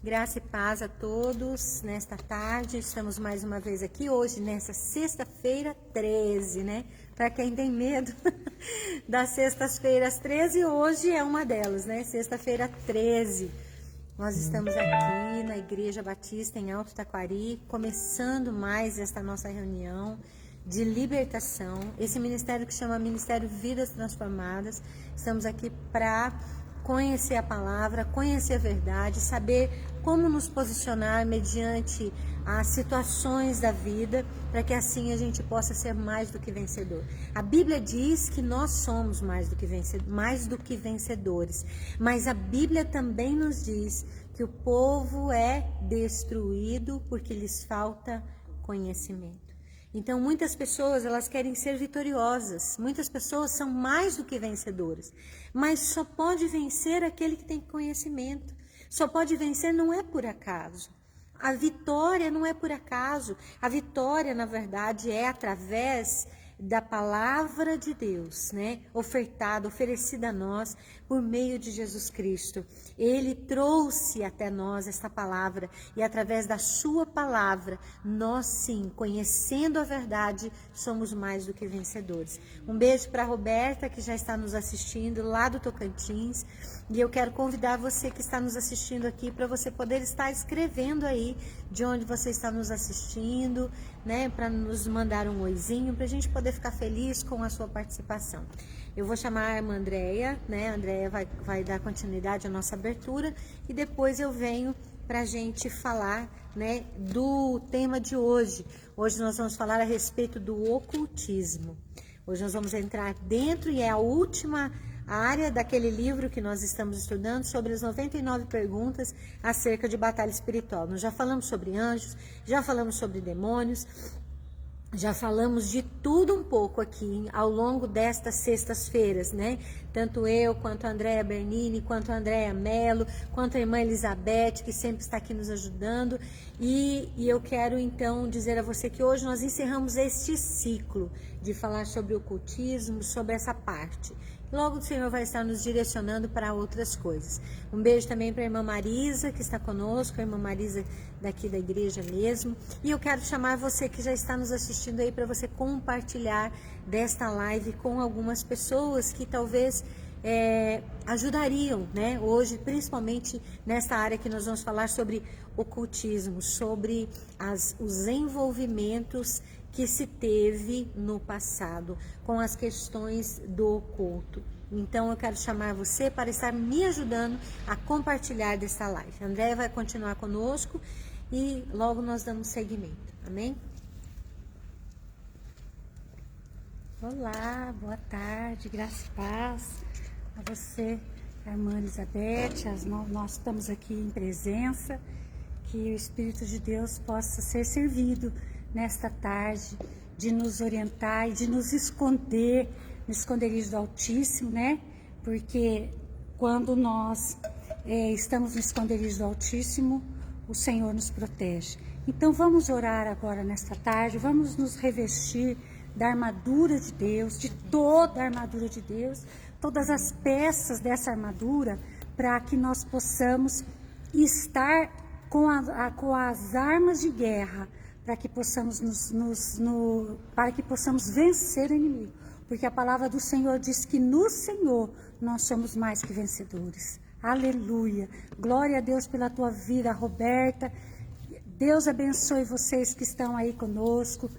Graça e paz a todos nesta tarde. Estamos mais uma vez aqui hoje, nessa sexta-feira 13, né? Para quem tem medo das sextas-feiras 13, hoje é uma delas, né? Sexta-feira 13. Nós estamos aqui na Igreja Batista em Alto Taquari, começando mais esta nossa reunião de libertação. Esse ministério que chama Ministério Vidas Transformadas. Estamos aqui para conhecer a palavra, conhecer a verdade, saber como nos posicionar mediante as situações da vida, para que assim a gente possa ser mais do que vencedor. A Bíblia diz que nós somos mais do que vencedores, mas a Bíblia também nos diz que o povo é destruído porque lhes falta conhecimento. Então, muitas pessoas, elas querem ser vitoriosas. Muitas pessoas são mais do que vencedoras. Mas só pode vencer aquele que tem conhecimento. Só pode vencer, não é por acaso. A vitória não é por acaso. A vitória, na verdade, é através da palavra de Deus, né? Oferecida a nós por meio de Jesus Cristo. Ele trouxe até nós esta palavra e através da sua palavra, nós sim, conhecendo a verdade, somos mais do que vencedores. Um beijo para a Roberta, que já está nos assistindo lá do Tocantins, e eu quero convidar você que está nos assistindo aqui para você poder estar escrevendo aí de onde você está nos assistindo, né? Para nos mandar um oizinho, para a gente poder ficar feliz com a sua participação. Eu vou chamar a irmã Andréia, né? A Andréia vai dar continuidade à nossa abertura e depois eu venho para a gente falar, né, do tema de hoje. Hoje nós vamos falar a respeito do ocultismo. Hoje nós vamos entrar dentro e é a última área daquele livro que nós estamos estudando sobre as 99 perguntas acerca de batalha espiritual. Nós já falamos sobre anjos, já falamos sobre demônios, já falamos de tudo um pouco aqui ao longo destas sextas-feiras, né? Tanto eu, quanto a Andréia Bernini, quanto a Andréia Mello, quanto a irmã Elizabeth, que sempre está aqui nos ajudando. E eu quero então dizer a você que hoje nós encerramos este ciclo de falar sobre o ocultismo, sobre essa parte. Logo o Senhor vai estar nos direcionando para outras coisas. Um beijo também para a irmã Marisa, que está conosco, a irmã Marisa daqui da igreja mesmo. E eu quero chamar você que já está nos assistindo aí para você compartilhar desta live com algumas pessoas que talvez ajudariam, né? Hoje, principalmente nesta área que nós vamos falar sobre ocultismo, sobre os envolvimentos que se teve no passado com as questões do oculto. Então eu quero chamar você para estar me ajudando a compartilhar dessa live. A Andréia vai continuar conosco e logo nós damos seguimento. Amém? Olá, boa tarde, graça e paz a você, a irmã Elizabeth. Nós estamos aqui em presença, que o Espírito de Deus possa ser servido nesta tarde, de nos orientar e de nos esconder no esconderijo do Altíssimo, né? Porque quando nós estamos no esconderijo do Altíssimo, o Senhor nos protege. Então vamos orar agora nesta tarde, vamos nos revestir da armadura de Deus, de toda a armadura de Deus, todas as peças dessa armadura, para que nós possamos estar com as armas de guerra, para que possamos vencer o inimigo, porque a palavra do Senhor diz que no Senhor nós somos mais que vencedores. Aleluia, glória a Deus pela tua vida, Roberta. Deus abençoe vocês que estão aí conosco,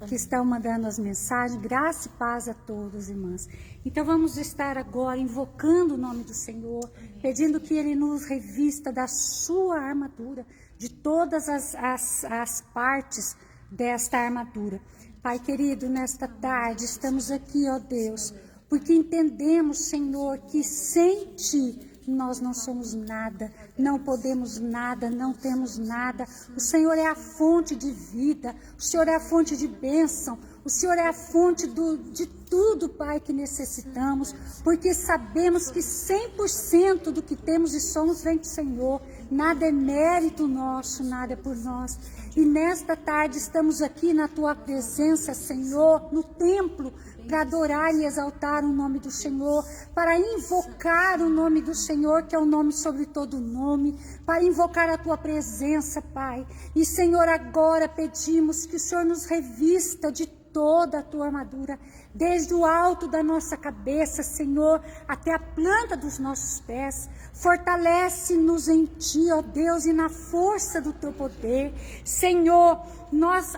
que estão mandando as mensagens. Graça e paz a todos, irmãs. Então vamos estar agora invocando o nome do Senhor, pedindo que Ele nos revista da sua armadura, de todas as partes desta armadura. Pai querido, nesta tarde estamos aqui, ó Deus, porque entendemos, Senhor, que sem Ti nós não somos nada, não podemos nada, não temos nada. O Senhor é a fonte de vida, o Senhor é a fonte de bênção, o Senhor é a fonte de tudo, Pai, que necessitamos, porque sabemos que 100% do que temos e somos vem do Senhor. Nada é mérito nosso, nada é por nós. E nesta tarde estamos aqui na Tua presença, Senhor, no templo, para adorar e exaltar o nome do Senhor, para invocar o nome do Senhor, que é o nome sobre todo nome, para invocar a tua presença, Pai. E, Senhor, agora pedimos que o Senhor nos revista de toda a tua armadura, desde o alto da nossa cabeça, Senhor, até a planta dos nossos pés. Fortalece-nos em ti, ó Deus, e na força do teu poder. Senhor, nós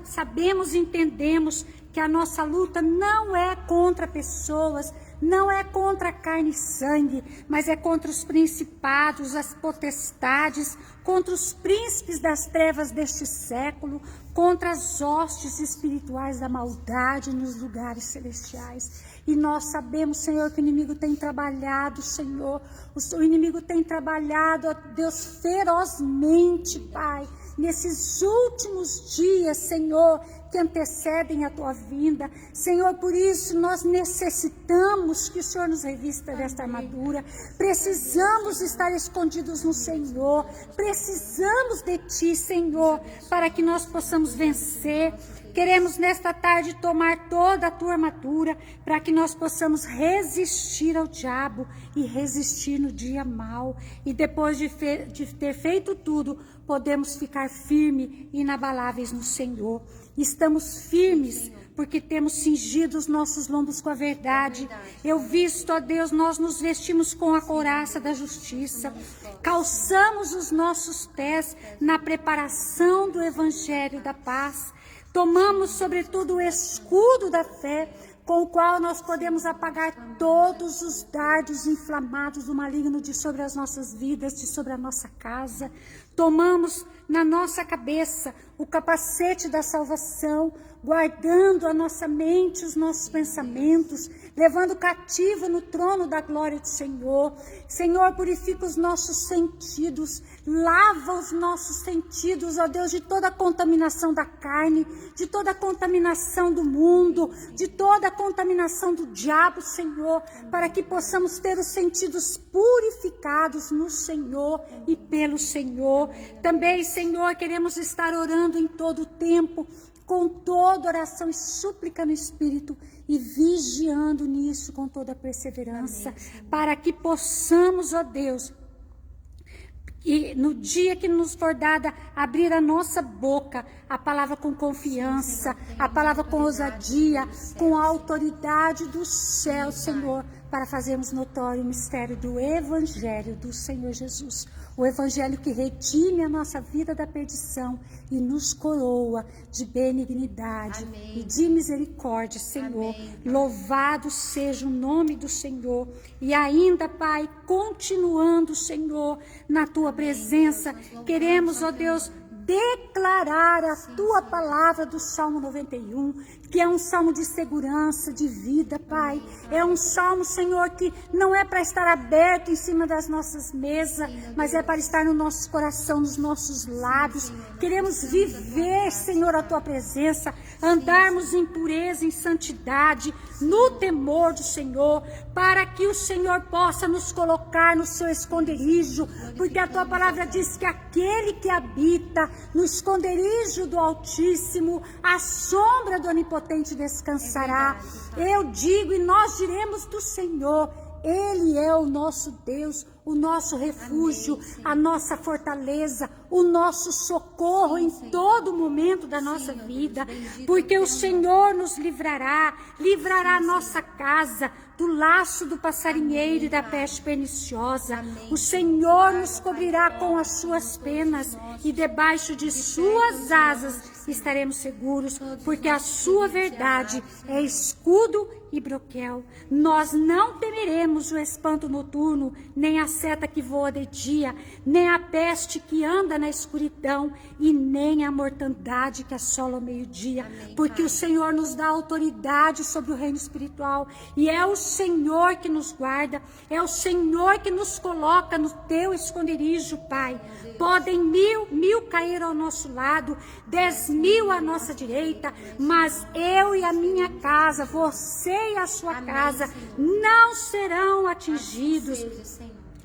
sabemos e entendemos que a nossa luta não é contra pessoas, não é contra carne e sangue, mas é contra os principados, as potestades, contra os príncipes das trevas deste século, contra as hostes espirituais da maldade nos lugares celestiais. E nós sabemos, Senhor, que o inimigo tem trabalhado, Senhor, o inimigo tem trabalhado, ó Deus, ferozmente, Pai, nesses últimos dias, Senhor, que antecedem a tua vinda. Senhor, por isso nós necessitamos que o Senhor nos revista desta armadura. Precisamos estar escondidos no Senhor. Precisamos de ti, Senhor, para que nós possamos vencer. Queremos nesta tarde tomar toda a tua armadura para que nós possamos resistir ao diabo e resistir no dia mau. E depois de ter feito tudo, podemos ficar firmes e inabaláveis no Senhor. Estamos firmes porque temos cingido os nossos lombos com a verdade. Eu visto, ó Deus, nós nos vestimos com a couraça da justiça. Calçamos os nossos pés na preparação do evangelho da paz. Tomamos, sobretudo, o escudo da fé, com o qual nós podemos apagar todos os dardos inflamados do maligno de sobre as nossas vidas, de sobre a nossa casa. Tomamos na nossa cabeça o capacete da salvação, guardando a nossa mente, os nossos pensamentos, levando cativo no trono da glória do Senhor. Senhor, purifica os nossos sentidos, lava os nossos sentidos, ó Deus, de toda a contaminação da carne, de toda a contaminação do mundo, de toda a contaminação do diabo, Senhor, para que possamos ter os sentidos purificados no Senhor e pelo Senhor. Também, Senhor, queremos estar orando em todo o tempo, com toda oração e súplica no Espírito, e vigiando nisso com toda perseverança. Amém. Para que possamos, ó Deus, e no dia que nos for dada, abrir a nossa boca, a palavra com confiança, a palavra com ousadia, com a autoridade do céu, Senhor, para fazermos notório o mistério do Evangelho do Senhor Jesus. O Evangelho que redime a nossa vida da perdição e nos coroa de benignidade. Amém. E de misericórdia, Senhor. Amém. Louvado seja o nome do Senhor. E ainda, Pai, continuando, Senhor, na tua presença, queremos, ó Deus, declarar a tua palavra do Salmo 91, que é um salmo de segurança, de vida, Pai. É um salmo, Senhor, que não é para estar aberto em cima das nossas mesas, mas é para estar no nosso coração, nos nossos lábios. Queremos viver, Senhor, a tua presença, andarmos em pureza, em santidade, no temor do Senhor, para que o Senhor possa nos colocar no seu esconderijo, porque a tua palavra diz que aquele que habita no esconderijo do Altíssimo, a sombra do Onipotente descansará. Eu digo e nós diremos do Senhor, Ele é o nosso Deus, o nosso refúgio, a nossa fortaleza, o nosso socorro em todo momento da nossa vida, porque o Senhor nos livrará a nossa casa do laço do passarinheiro e da peste perniciosa. O Senhor nos cobrirá com as suas penas e debaixo de suas asas estaremos seguros, porque a sua verdade é escudo e broquel. Nós não temeremos o espanto noturno, nem a seta que voa de dia, nem a peste que anda na escuridão, e nem a mortandade que assola ao meio-dia, porque o Senhor nos dá autoridade sobre o reino espiritual, e é o Senhor que nos guarda, é o Senhor que nos coloca no teu esconderijo, Pai. Podem mil cair ao nosso lado, 10.000 à nossa direita, mas eu e a minha casa, você e a sua casa, não serão atingidos.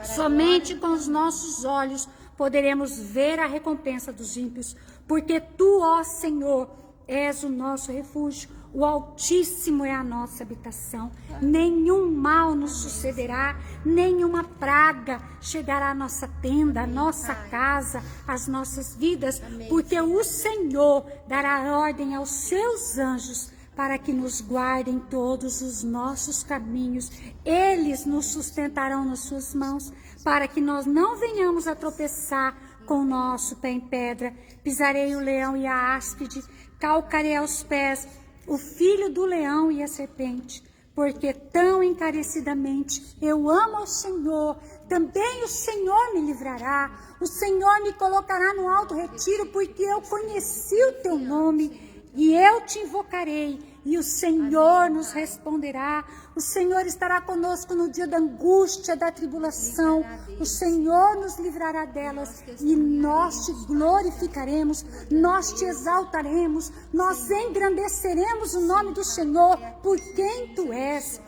Somente com os nossos olhos poderemos ver a recompensa dos ímpios, porque tu, ó Senhor, és o nosso refúgio, O Altíssimo é a nossa habitação. Nenhum mal nos sucederá, nenhuma praga chegará à nossa tenda, à nossa casa, às nossas vidas, porque o Senhor dará ordem aos seus anjos para que nos guardem todos os nossos caminhos. Eles nos sustentarão nas suas mãos, para que nós não venhamos a tropeçar com o nosso pé em pedra. Pisarei o leão e a áspide, calcarei aos pés o filho do leão e a serpente. Porque tão encarecidamente eu amo ao Senhor, também o Senhor me livrará. O Senhor me colocará no alto retiro, porque eu conheci o teu nome. E eu te invocarei, e o Senhor nos responderá. O Senhor estará conosco no dia da angústia, da tribulação. O Senhor nos livrará delas, e nós te glorificaremos, nós te exaltaremos, nós engrandeceremos o nome do Senhor, por quem tu és.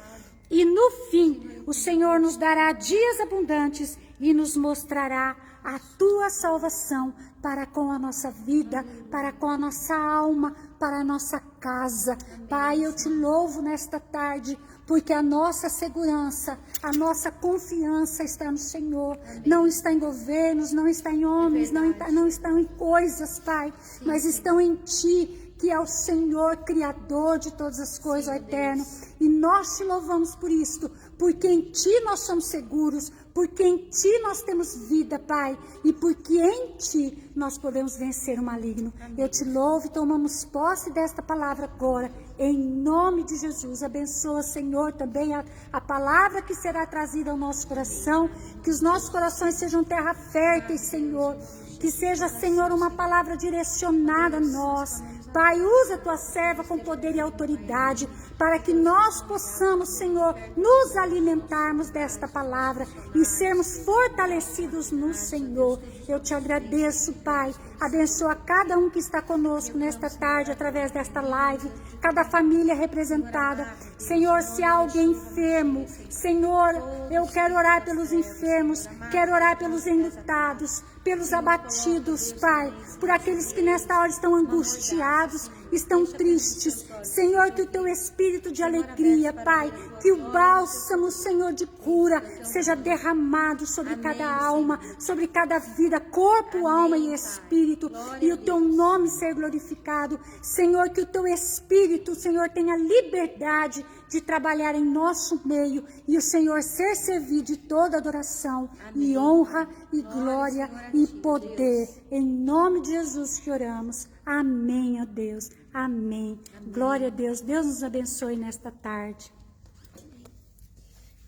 E no fim, o Senhor nos dará dias abundantes e nos mostrará a tua salvação para com a nossa vida, para com a nossa alma, para a nossa casa. Pai, eu te louvo nesta tarde, porque a nossa segurança, a nossa confiança está no Senhor. Não está em governos, não está em homens, não está em coisas, Pai, mas estão em Ti, que é o Senhor, Criador de todas as coisas, ó Eterno. E nós te louvamos por isto, porque em Ti nós somos seguros, porque em Ti nós temos vida, Pai, e porque em Ti nós podemos vencer o maligno. Eu te louvo e tomamos posse desta palavra agora, em nome de Jesus. Abençoa, Senhor, também a palavra que será trazida ao nosso coração, que os nossos corações sejam terra fértil, Senhor, que seja, Senhor, uma palavra direcionada a nós. Pai, usa a tua serva com poder e autoridade, para que nós possamos, Senhor, nos alimentarmos desta palavra e sermos fortalecidos no Senhor. Eu te agradeço, Pai. Abençoa cada um que está conosco nesta tarde, através desta live, cada família representada. Senhor, se há alguém enfermo, Senhor, eu quero orar pelos enfermos, quero orar pelos enlutados, pelos abatidos, Pai, por aqueles que nesta hora estão angustiados, estão tristes. Senhor, que o teu espírito de alegria, Pai, que o bálsamo, Senhor, de cura seja derramado sobre cada alma, sobre cada vida, corpo, alma e espírito, e o teu nome ser glorificado. Senhor, que o teu espírito, Senhor, tenha liberdade de trabalhar em nosso meio, e o Senhor ser servido de toda adoração, e honra, e glória, e poder. Em nome de Jesus que oramos. Amém, ó Deus. Amém. Glória a Deus. Deus nos abençoe nesta tarde.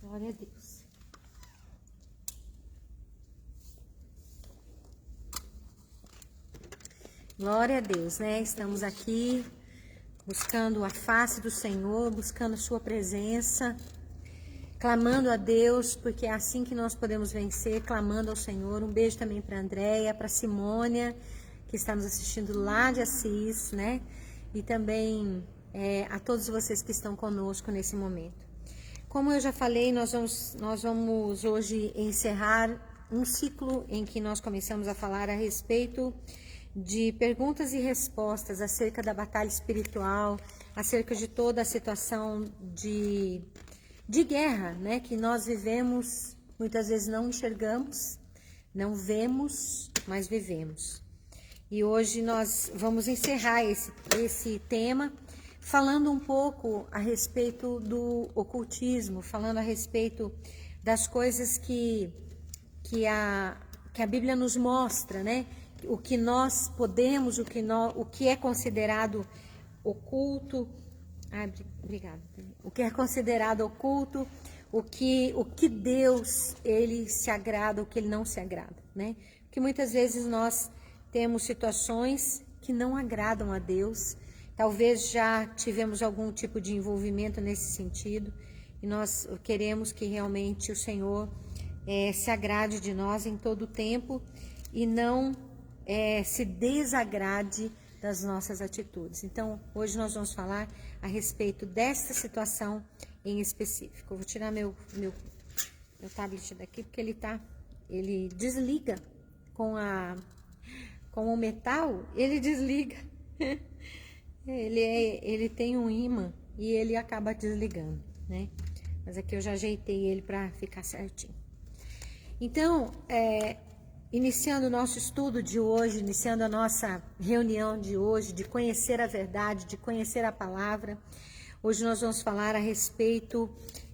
Glória a Deus. Glória a Deus, né? Estamos aqui buscando a face do Senhor, buscando sua presença, clamando a Deus, porque é assim que nós podemos vencer, clamando ao Senhor. Um beijo também para a Andréia, para a Simônia, que está nos assistindo lá de Assis, né? E também a todos vocês que estão conosco nesse momento. Como eu já falei, nós vamos hoje encerrar um ciclo em que nós começamos a falar a respeito de perguntas e respostas acerca da batalha espiritual, acerca de toda a situação de guerra, né, que nós vivemos, muitas vezes não enxergamos, não vemos, mas vivemos. E hoje nós vamos encerrar esse tema falando um pouco a respeito do ocultismo, falando a respeito das coisas que a Bíblia nos mostra, né? O que nós podemos, o que é considerado oculto, obrigada. O que é considerado oculto, o que Deus ele se agrada, o que ele não se agrada, né? Porque muitas vezes nós temos situações que não agradam a Deus. Talvez já tivemos algum tipo de envolvimento nesse sentido e nós queremos que realmente o Senhor se agrade de nós em todo o tempo e não se desagrade das nossas atitudes. Então, hoje nós vamos falar a respeito desta situação em específico. Eu vou tirar meu tablet daqui porque ele desliga com o metal, ele desliga. Ele tem um ímã e ele acaba desligando, né? Mas aqui eu já ajeitei ele para ficar certinho. Então, iniciando o nosso estudo de hoje, iniciando a nossa reunião de hoje, de conhecer a verdade, de conhecer a palavra, hoje nós vamos falar a respeito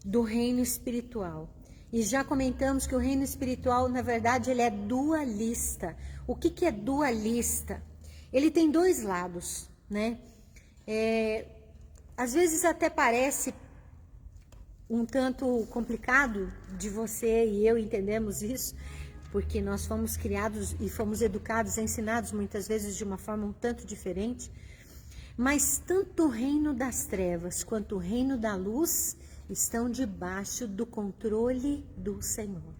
do reino espiritual. E já comentamos que o reino espiritual, na verdade, ele é dualista. O que é dualista? Ele tem dois lados, né? Às vezes até parece um tanto complicado de você e eu entendemos isso, porque nós fomos criados e fomos educados, ensinados muitas vezes de uma forma um tanto diferente, mas tanto o reino das trevas quanto o reino da luz estão debaixo do controle do Senhor,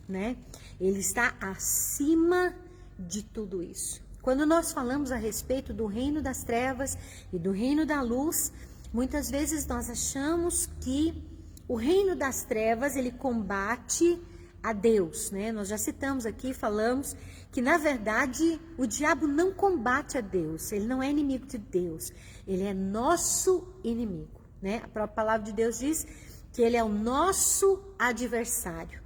né? Ele está acima de tudo isso. Quando nós falamos a respeito do reino das trevas e do reino da luz, muitas vezes nós achamos que o reino das trevas, ele combate a Deus, né? Nós já citamos aqui, falamos que na verdade o diabo não combate a Deus, ele não é inimigo de Deus, ele é nosso inimigo, né? A própria palavra de Deus diz que ele é o nosso adversário.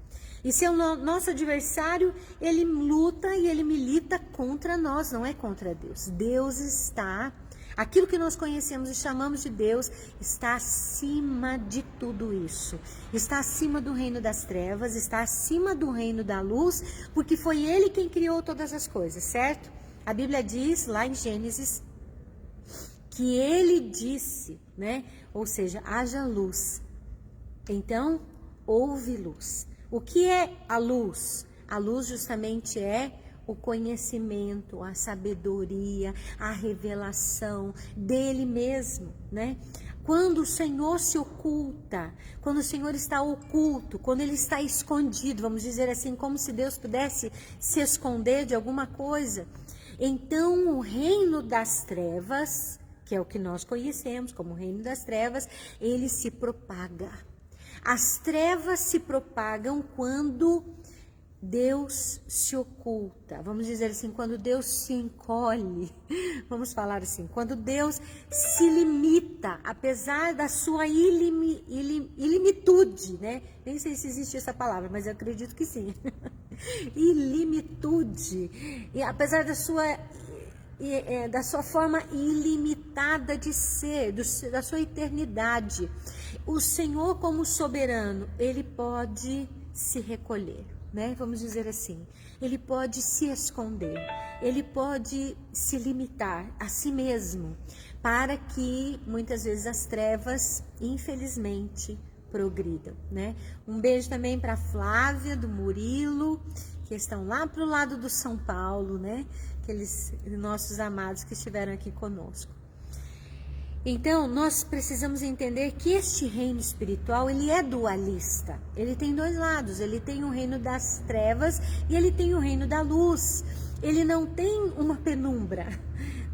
E se é o nosso adversário, ele luta e ele milita contra nós, não é contra Deus. Deus está, aquilo que nós conhecemos e chamamos de Deus, está acima de tudo isso. Está acima do reino das trevas, está acima do reino da luz, porque foi ele quem criou todas as coisas, certo? A Bíblia diz lá em Gênesis que ele disse, né? Ou seja, haja luz. Então, houve luz. O que é a luz? A luz justamente é o conhecimento, a sabedoria, a revelação dele mesmo, né? Quando o Senhor se oculta, quando o Senhor está oculto, quando ele está escondido, vamos dizer assim, como se Deus pudesse se esconder de alguma coisa, então o reino das trevas, que é o que nós conhecemos como o reino das trevas, ele se propaga. As trevas se propagam quando Deus se oculta, vamos dizer assim, quando Deus se encolhe, vamos falar assim, quando Deus se limita, apesar da sua ilimitude, né? Nem sei se existe essa palavra, mas eu acredito que sim. Ilimitude, e apesar da sua forma ilimitada de ser, da sua eternidade, o Senhor como soberano, ele pode se recolher, né? Vamos dizer assim, ele pode se esconder, ele pode se limitar a si mesmo, para que muitas vezes as trevas, infelizmente, progridam, né? Um beijo também para Flávia, do Murilo, que estão lá pro lado do São Paulo, né? Aqueles nossos amados que estiveram aqui conosco. Então, nós precisamos entender que este reino espiritual, ele é dualista. Ele tem dois lados, ele tem o reino das trevas e ele tem o reino da luz. Ele não tem uma penumbra,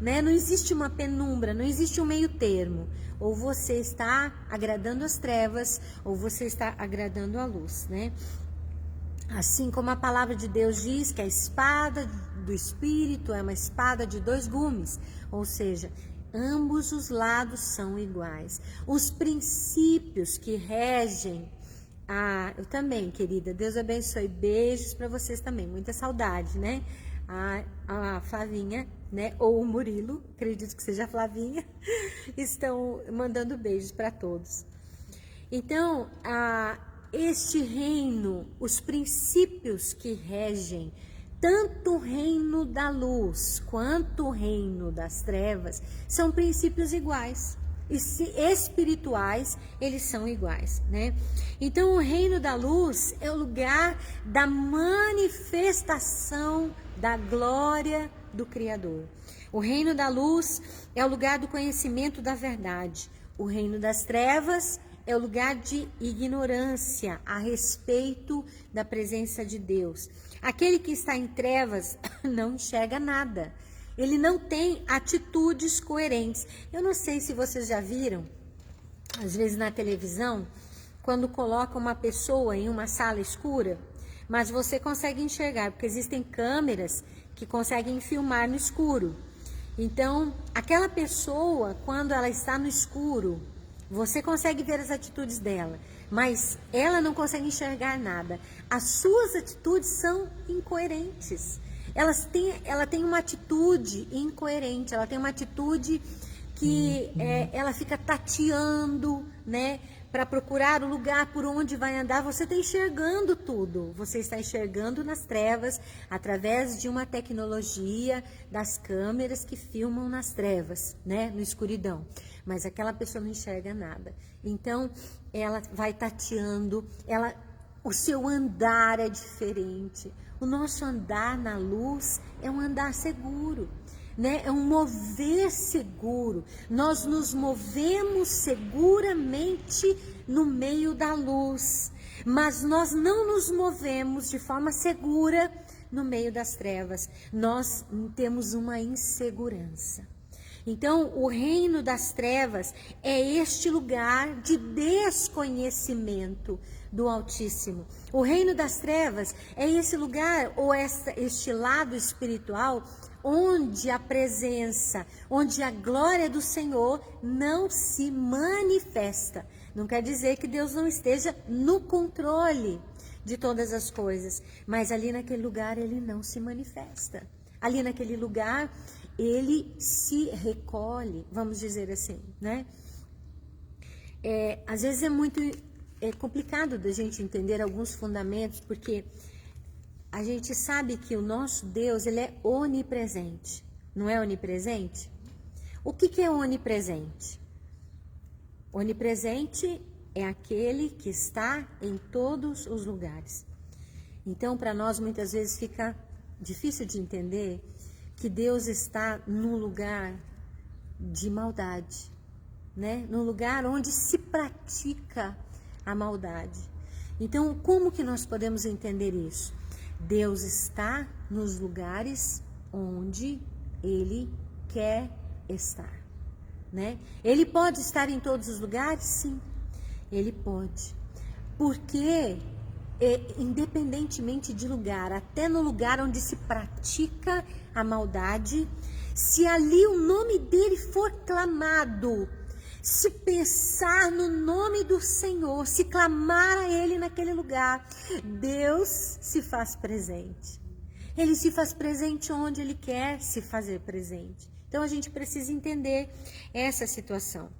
né? Não existe uma penumbra, não existe um meio termo. Ou você está agradando as trevas, ou você está agradando a luz, né? Assim como a palavra de Deus diz que a espada do Espírito é uma espada de dois gumes, ou seja, ambos os lados são iguais. Os princípios que regem eu também, querida, Deus abençoe, beijos para vocês também, muita saudade, né? A Flavinha, né? Ou o Murilo, acredito que seja a Flavinha, estão mandando beijos para todos. Então, este reino, os princípios que regem tanto o reino da luz quanto o reino das trevas são princípios iguais. E espirituais, eles são iguais, né? Então, o reino da luz é o lugar da manifestação da glória do Criador. O reino da luz é o lugar do conhecimento da verdade. O reino das trevas é o lugar de ignorância a respeito da presença de Deus. Aquele que está em trevas não enxerga nada. Ele não tem atitudes coerentes. Eu não sei se vocês já viram, às vezes na televisão, quando coloca uma pessoa em uma sala escura, mas você consegue enxergar, porque existem câmeras que conseguem filmar no escuro. Então, aquela pessoa, quando ela está no escuro, você consegue ver as atitudes dela, mas ela não consegue enxergar nada. As suas atitudes são incoerentes. Ela tem uma atitude incoerente, ela tem uma atitude que ela fica tateando, né, para procurar o lugar por onde vai andar. Você está enxergando tudo, você está enxergando nas trevas, através de uma tecnologia das câmeras que filmam nas trevas, né, no escuridão. Mas aquela pessoa não enxerga nada. Então, ela vai tateando, o seu andar é diferente. O nosso andar na luz é um andar seguro, né? É um mover seguro. Nós nos movemos seguramente no meio da luz, mas nós não nos movemos de forma segura no meio das trevas. Nós temos uma insegurança. Então, o reino das trevas é este lugar de desconhecimento do Altíssimo. O reino das trevas é esse lugar, ou este lado espiritual, onde a presença, onde a glória do Senhor não se manifesta. Não quer dizer que Deus não esteja no controle de todas as coisas, mas ali naquele lugar ele não se manifesta. Ali naquele lugar ele se recolhe, vamos dizer assim, né? Às vezes é muito complicado da gente entender alguns fundamentos, porque a gente sabe que o nosso Deus, ele é onipresente, não é onipresente? O que é onipresente? Onipresente é aquele que está em todos os lugares. Então, para nós, muitas vezes fica difícil de entender que Deus está num lugar de maldade, né? Num lugar onde se pratica a maldade. Então, como que nós podemos entender isso? Deus está nos lugares onde Ele quer estar, né? Ele pode estar em todos os lugares? Sim, Ele pode. Porque, independentemente de lugar, até no lugar onde se pratica a maldade, se ali o nome dele for clamado, se pensar no nome do Senhor, se clamar a ele naquele lugar, Deus se faz presente. Ele se faz presente onde ele quer se fazer presente. Então a gente precisa entender essa situação.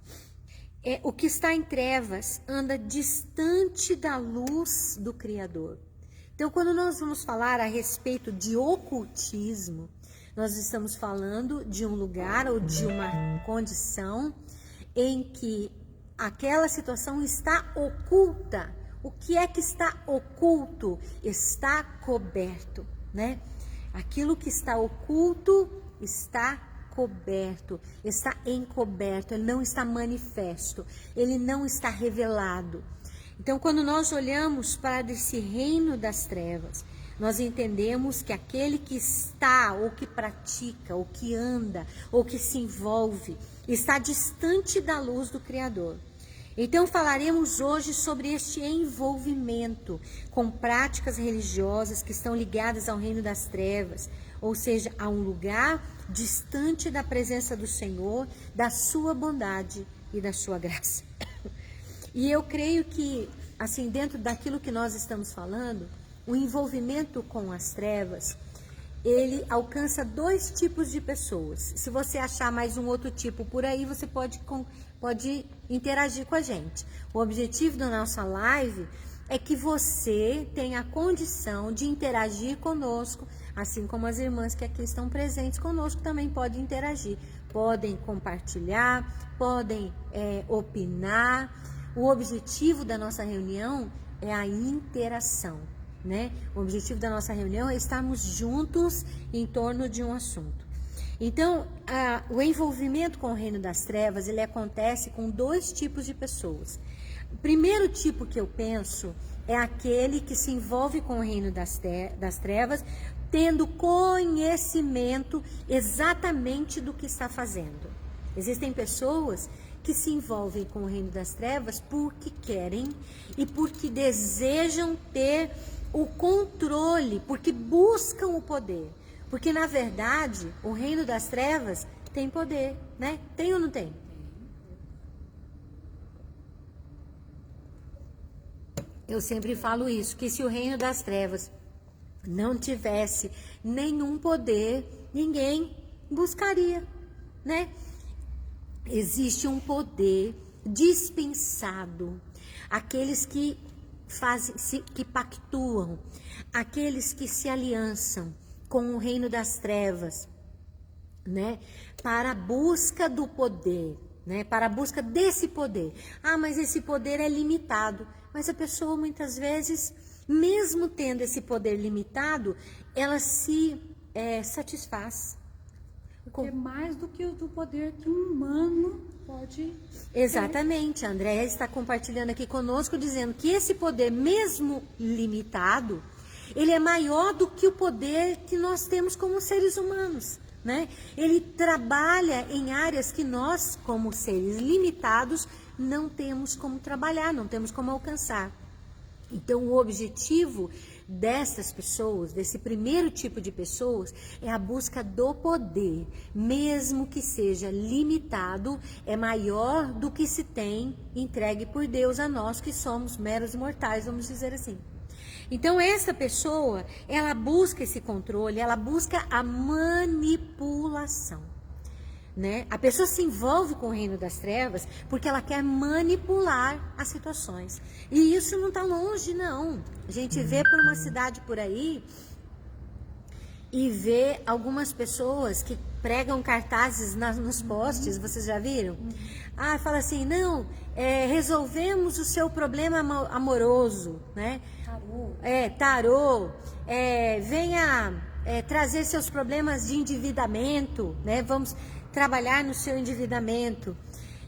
O que está em trevas anda distante da luz do Criador. Então, quando nós vamos falar a respeito de ocultismo, nós estamos falando de um lugar ou de uma condição em que aquela situação está oculta. O que é que está oculto? Está coberto, né? Aquilo que está oculto está coberto, está encoberto, ele não está manifesto, ele não está revelado. Então, quando nós olhamos para esse reino das trevas, nós entendemos que aquele que está, ou que pratica, ou que anda, ou que se envolve, está distante da luz do Criador. Então, falaremos hoje sobre este envolvimento com práticas religiosas que estão ligadas ao reino das trevas, ou seja, a um lugar distante da presença do Senhor, da sua bondade e da sua graça. E eu creio que, assim, dentro daquilo que nós estamos falando, o envolvimento com as trevas, ele alcança dois tipos de pessoas. Se você achar mais um outro tipo por aí, você pode interagir com a gente. O objetivo da nossa live é que você tenha a condição de interagir conosco, assim como as irmãs que aqui estão presentes conosco também podem interagir. Podem compartilhar, podem opinar. O objetivo da nossa reunião é a interação, né? O objetivo da nossa reunião é estarmos juntos em torno de um assunto. Então, o envolvimento com o reino das trevas, ele acontece com dois tipos de pessoas. O primeiro tipo que eu penso é aquele que se envolve com o reino das trevas, tendo conhecimento exatamente do que está fazendo. Existem pessoas que se envolvem com o reino das trevas porque querem e porque desejam ter o controle, porque buscam o poder. Porque, na verdade, o reino das trevas tem poder, né? Tem ou não tem? Eu sempre falo isso, que se o reino das trevas não tivesse nenhum poder, ninguém buscaria, né? Existe um poder dispensado àqueles que fazem, que pactuam, aqueles que se aliançam com o reino das trevas, né? Para a busca do poder, né? Para a busca desse poder. Ah, mas esse poder é limitado. Mas a pessoa muitas vezes, mesmo tendo esse poder limitado, ela se satisfaz. Porque é mais do que o do poder que um humano pode Exatamente, a Andréia está compartilhando aqui conosco, dizendo que esse poder, mesmo limitado, ele é maior do que o poder que nós temos como seres humanos, né? Ele trabalha em áreas que nós, como seres limitados, não temos como trabalhar, não temos como alcançar. Então, o objetivo dessas pessoas, desse primeiro tipo de pessoas, é a busca do poder, mesmo que seja limitado, é maior do que se tem entregue por Deus a nós que somos meros mortais, vamos dizer assim. Então, essa pessoa, ela busca esse controle, ela busca a manipulação. Né? A pessoa se envolve com o reino das trevas porque ela quer manipular as situações. E isso não está longe, não. A gente vê por uma cidade por aí e vê algumas pessoas que pregam cartazes nos postes, vocês já viram? Ah, fala assim, não, resolvemos o seu problema amoroso, né? Tarô. Venha trazer seus problemas de endividamento, né? Vamos trabalhar no seu endividamento.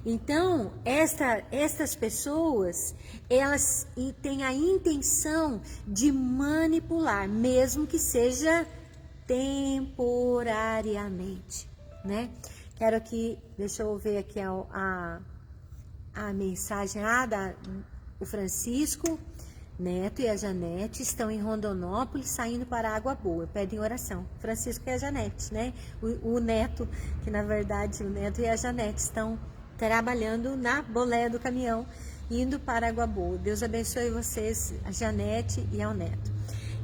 Então, estas pessoas, elas têm a intenção de manipular, mesmo que seja temporariamente, né? Quero aqui, deixa eu ver aqui a mensagem o Francisco Neto e a Janete estão em Rondonópolis saindo para a Água Boa, pedem oração. Francisco e a Janete, né? O Neto, que na verdade o Neto e a Janete estão trabalhando na boleia do caminhão, indo para a Água Boa. Deus abençoe vocês, a Janete e ao Neto.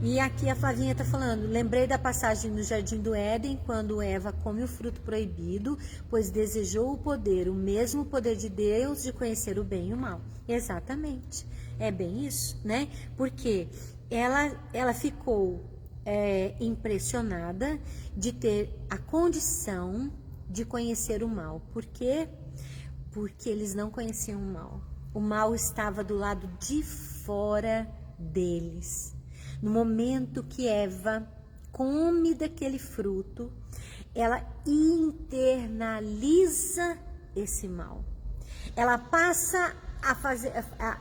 E aqui a Flavinha está falando, lembrei da passagem no Jardim do Éden, quando Eva come o fruto proibido, pois desejou o poder, o mesmo poder de Deus de conhecer o bem e o mal. Exatamente. É bem isso, né? Porque ela ficou impressionada de ter a condição de conhecer o mal. Por quê? Porque eles não conheciam o mal. O mal estava do lado de fora deles. No momento que Eva come daquele fruto, ela internaliza esse mal. Ela passa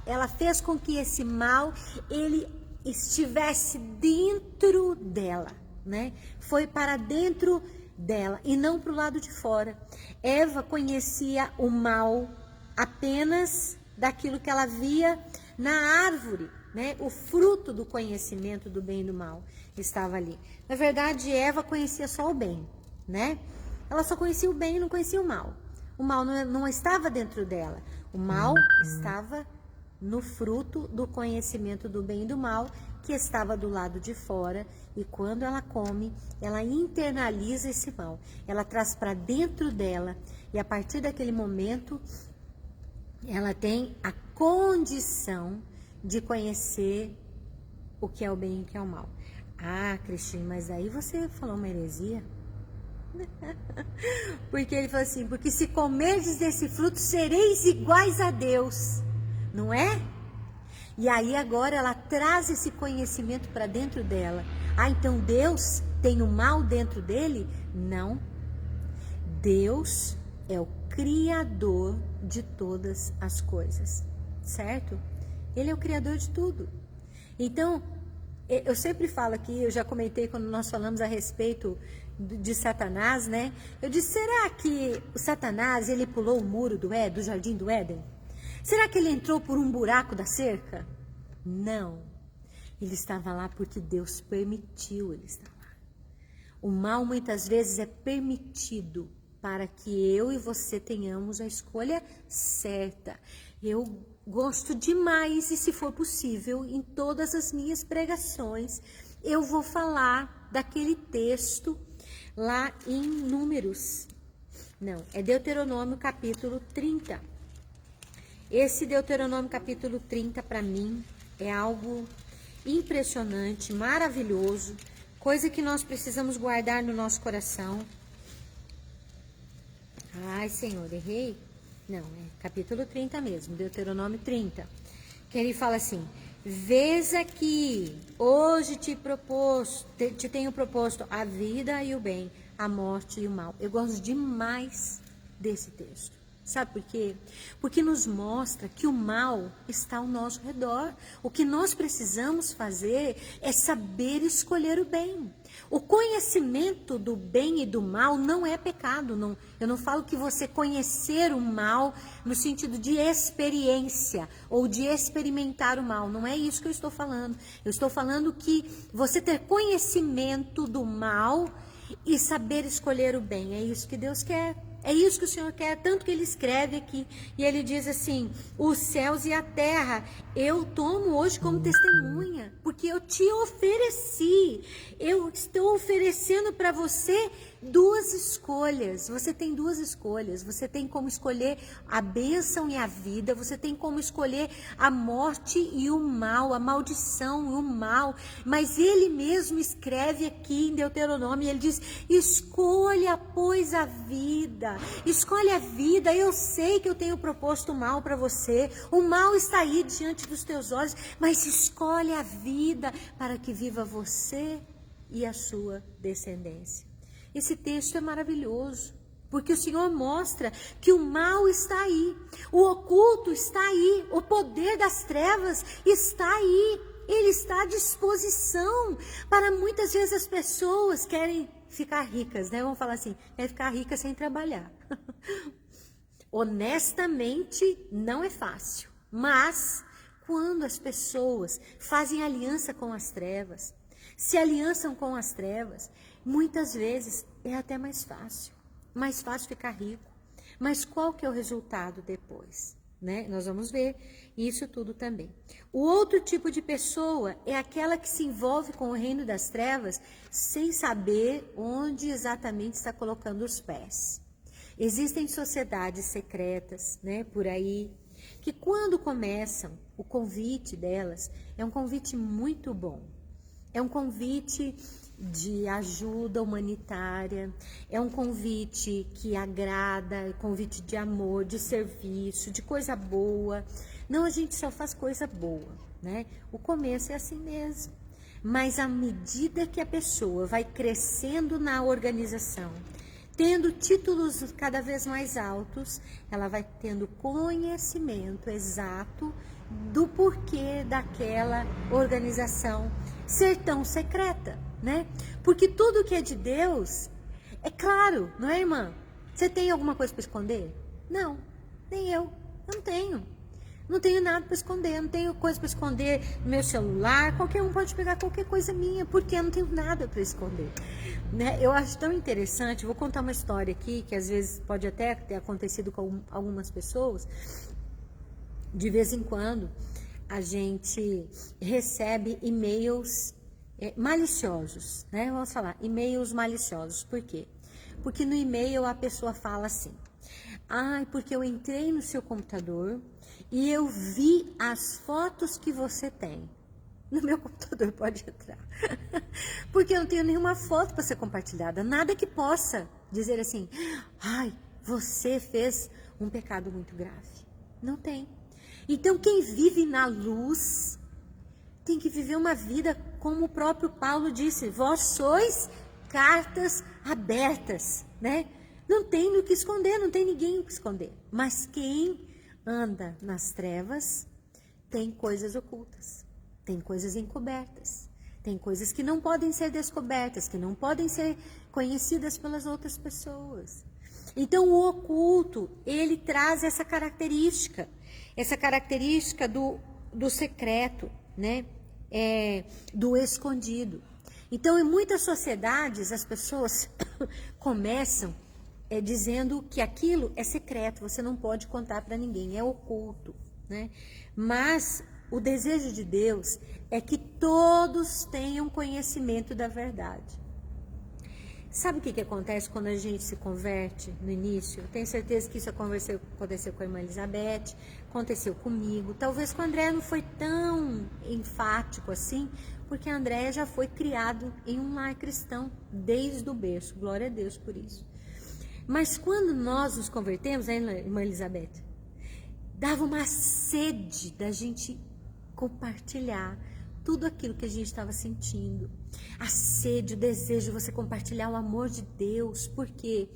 ela fez com que esse mal ele estivesse dentro dela, né? Foi para dentro dela e não para o lado de fora. Eva conhecia o mal apenas daquilo que ela via na árvore, né? O fruto do conhecimento do bem e do mal estava ali. Na verdade, Eva conhecia só o bem, né? Ela só conhecia o bem e não conhecia o mal. O mal não estava dentro dela. O mal estava no fruto do conhecimento do bem e do mal, que estava do lado de fora. E quando ela come, ela internaliza esse mal. Ela traz para dentro dela. E a partir daquele momento, ela tem a condição de conhecer o que é o bem e o que é o mal. Ah, Cristina, mas aí você falou uma heresia. Porque ele falou assim, porque se comerdes desse fruto, sereis iguais a Deus, não é? E aí agora ela traz esse conhecimento para dentro dela. Ah, então Deus tem o mal dentro dele? Não. Deus é o Criador de todas as coisas, certo? Ele é o Criador de tudo. Então, eu sempre falo aqui, eu já comentei quando nós falamos a respeito de Satanás, né? Eu disse, será que o Satanás, ele pulou o muro do Jardim do Éden? Será que ele entrou por um buraco da cerca? Não. Ele estava lá porque Deus permitiu ele estar lá. O mal muitas vezes é permitido para que eu e você tenhamos a escolha certa. Eu gosto demais, e se for possível, em todas as minhas pregações, eu vou falar daquele texto lá em Números. Não, é Deuteronômio capítulo 30. Esse Deuteronômio capítulo 30, para mim, é algo impressionante, maravilhoso, coisa que nós precisamos guardar no nosso coração. Ai, Senhor, errei? Não, é capítulo 30 mesmo, Deuteronômio 30. Que ele fala assim: vês aqui, hoje te tenho proposto a vida e o bem, a morte e o mal. Eu gosto demais desse texto. Sabe por quê? Porque nos mostra que o mal está ao nosso redor. O que nós precisamos fazer é saber escolher o bem. O conhecimento do bem e do mal não é pecado. Eu não falo que você conhecer o mal no sentido de experiência ou de experimentar o mal. Não é isso que eu estou falando. Eu estou falando que você ter conhecimento do mal e saber escolher o bem. É isso que Deus quer. É isso que o Senhor quer, tanto que ele escreve aqui, e ele diz assim: os céus e a terra eu tomo hoje como testemunha, porque eu te ofereci, eu estou oferecendo para você duas escolhas. Você tem duas escolhas, você tem como escolher a bênção e a vida, você tem como escolher a morte e o mal, a maldição e o mal, mas ele mesmo escreve aqui em Deuteronômio, ele diz: escolha, pois, a vida. Escolhe a vida. Eu sei que eu tenho proposto o mal para você. O mal está aí diante dos teus olhos, mas escolhe a vida para que viva você e a sua descendência. Esse texto é maravilhoso, porque o Senhor mostra que o mal está aí, o oculto está aí, o poder das trevas está aí. Ele está à disposição para muitas vezes as pessoas querem ficar ricas, né? Vamos falar assim, é ficar rica sem trabalhar. Honestamente, não é fácil. Mas, quando as pessoas fazem aliança com as trevas, se aliançam com as trevas, muitas vezes é até mais fácil. Mais fácil ficar rico. Mas qual que é o resultado depois? Né? Nós vamos ver isso tudo também. O outro tipo de pessoa é aquela que se envolve com o reino das trevas sem saber onde exatamente está colocando os pés. Existem sociedades secretas, né, por aí, que quando começam, o convite delas é um convite muito bom. É um convite de ajuda humanitária, é um convite que agrada, é um convite de amor, de serviço, de coisa boa. Não, a gente só faz coisa boa, né? O começo é assim mesmo. Mas à medida que a pessoa vai crescendo na organização, tendo títulos cada vez mais altos, ela vai tendo conhecimento exato do porquê daquela organização ser tão secreta, né? Porque tudo que é de Deus é claro, não é, irmã? Você tem alguma coisa para esconder? Não, nem eu não tenho. Não tenho nada para esconder, não tenho coisa para esconder no meu celular. Qualquer um pode pegar qualquer coisa minha, porque eu não tenho nada para esconder, né? Eu acho tão interessante, vou contar uma história aqui, que às vezes pode até ter acontecido com algumas pessoas. De vez em quando, a gente recebe e-mails maliciosos, né? Vamos falar, e-mails maliciosos. Por quê? Porque no e-mail a pessoa fala assim: porque eu entrei no seu computador e eu vi as fotos que você tem. No meu computador pode entrar. Porque eu não tenho nenhuma foto para ser compartilhada. Nada que possa dizer assim: você fez um pecado muito grave. Não tem. Então, quem vive na luz tem que viver uma vida como o próprio Paulo disse: vós sois cartas abertas, né? Não tem o que esconder, não tem ninguém o que esconder. Mas quem anda nas trevas tem coisas ocultas, tem coisas encobertas, tem coisas que não podem ser descobertas, que não podem ser conhecidas pelas outras pessoas. Então, o oculto, ele traz essa característica do secreto, né? Do escondido. Então, em muitas sociedades, as pessoas começam dizendo que aquilo é secreto, você não pode contar para ninguém, é oculto, né? Mas o desejo de Deus é que todos tenham conhecimento da verdade. Sabe o que acontece quando a gente se converte no início? Eu tenho certeza que isso aconteceu com a irmã Elizabeth, aconteceu comigo. Talvez com o André não foi tão enfático assim, porque a André já foi criado em um lar cristão desde o berço. Glória a Deus por isso. Mas quando nós nos convertemos, né, irmã Elizabeth, dava uma sede da gente compartilhar tudo aquilo que a gente estava sentindo. A sede, o desejo de você compartilhar o amor de Deus. Por quê?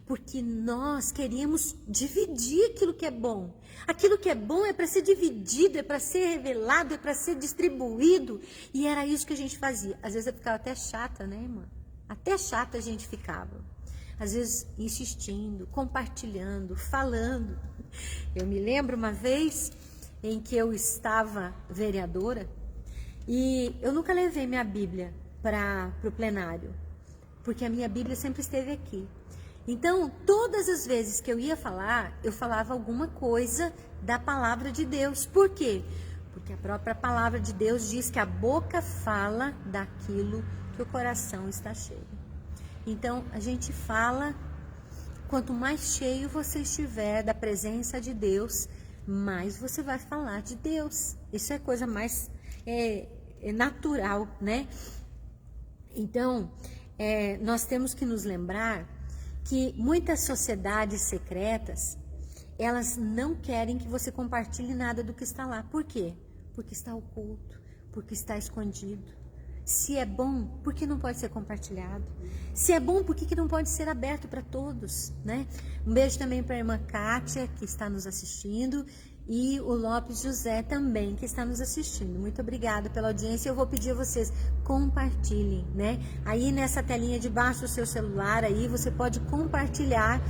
Porque nós queríamos dividir aquilo que é bom. Aquilo que é bom é para ser dividido, é para ser revelado, é para ser distribuído. E era isso que a gente fazia. Às vezes eu ficava até chata, né, irmã? Até chata a gente ficava. Às vezes insistindo, compartilhando, falando. Eu me lembro uma vez em que eu estava vereadora e eu nunca levei minha Bíblia para o plenário, porque a minha Bíblia sempre esteve aqui. Então, todas as vezes que eu ia falar, eu falava alguma coisa da palavra de Deus. Por quê? Porque a própria palavra de Deus diz que a boca fala daquilo que o coração está cheio. Então, a gente fala, quanto mais cheio você estiver da presença de Deus, mais você vai falar de Deus. Isso é coisa mais natural, né? Então, nós temos que nos lembrar que muitas sociedades secretas, elas não querem que você compartilhe nada do que está lá. Por quê? Porque está oculto, porque está escondido. Se é bom, por que não pode ser compartilhado? Se é bom, por que não pode ser aberto para todos, né? Um beijo também para a irmã Kátia, que está nos assistindo, e o Lopes José também, que está nos assistindo. Muito obrigada pela audiência. Eu vou pedir a vocês, compartilhem, né? Aí nessa telinha debaixo do seu celular, aí você pode compartilhar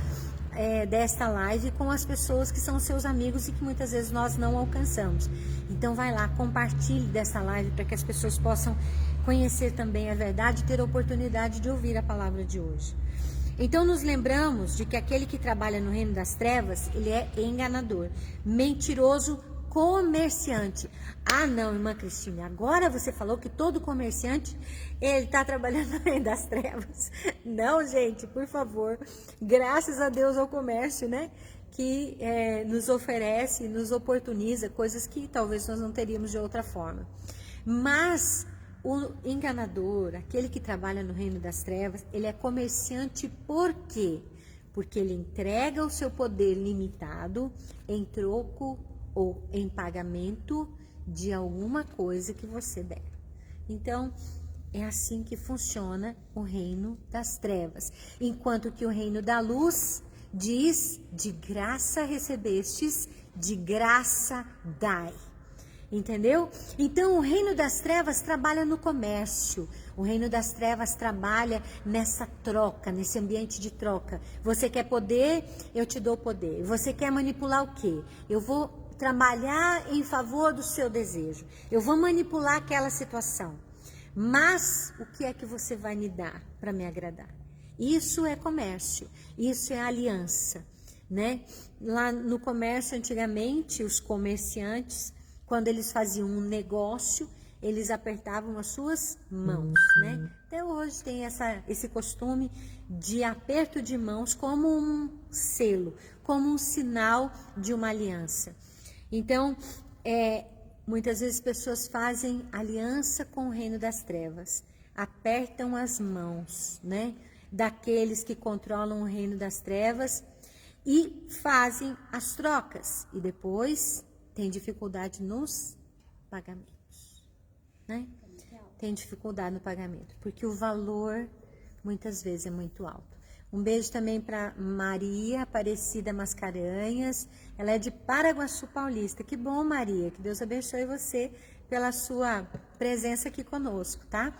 desta live com as pessoas que são seus amigos e que muitas vezes nós não alcançamos. Então vai lá, compartilhe dessa live para que as pessoas possam conhecer também a verdade e ter a oportunidade de ouvir a palavra de hoje. Então nos lembramos de que aquele que trabalha no reino das trevas, ele é enganador, mentiroso, comerciante. Ah não, irmã Cristina, agora você falou que todo comerciante, ele está trabalhando no reino das trevas. Não, gente, por favor, graças a Deus ao comércio, né? Que nos oferece, nos oportuniza coisas que talvez nós não teríamos de outra forma. Mas o enganador, aquele que trabalha no reino das trevas, ele é comerciante por quê? Porque ele entrega o seu poder limitado em troco ou em pagamento de alguma coisa que você der. Então, é assim que funciona o reino das trevas. Enquanto que o reino da luz diz, de graça recebestes, de graça dai. Entendeu? Então, o reino das trevas trabalha no comércio. O reino das trevas trabalha nessa troca, nesse ambiente de troca. Você quer poder? Eu te dou poder. Você quer manipular o quê? Eu vou trabalhar em favor do seu desejo. Eu vou manipular aquela situação. Mas, o que é que você vai me dar para me agradar? Isso é comércio. Isso é aliança, né? Lá no comércio, antigamente, os comerciantes, quando eles faziam um negócio, eles apertavam as suas mãos, né? Até hoje tem esse costume de aperto de mãos como um selo, como um sinal de uma aliança. Então, muitas vezes pessoas fazem aliança com o reino das trevas, apertam as mãos, né? Daqueles que controlam o reino das trevas e fazem as trocas e depois tem dificuldade nos pagamentos, né? Tem dificuldade no pagamento, porque o valor muitas vezes é muito alto. Um beijo também para Maria Aparecida Mascarenhas, ela é de Paraguaçu Paulista. Que bom, Maria, que Deus abençoe você pela sua presença aqui conosco, tá?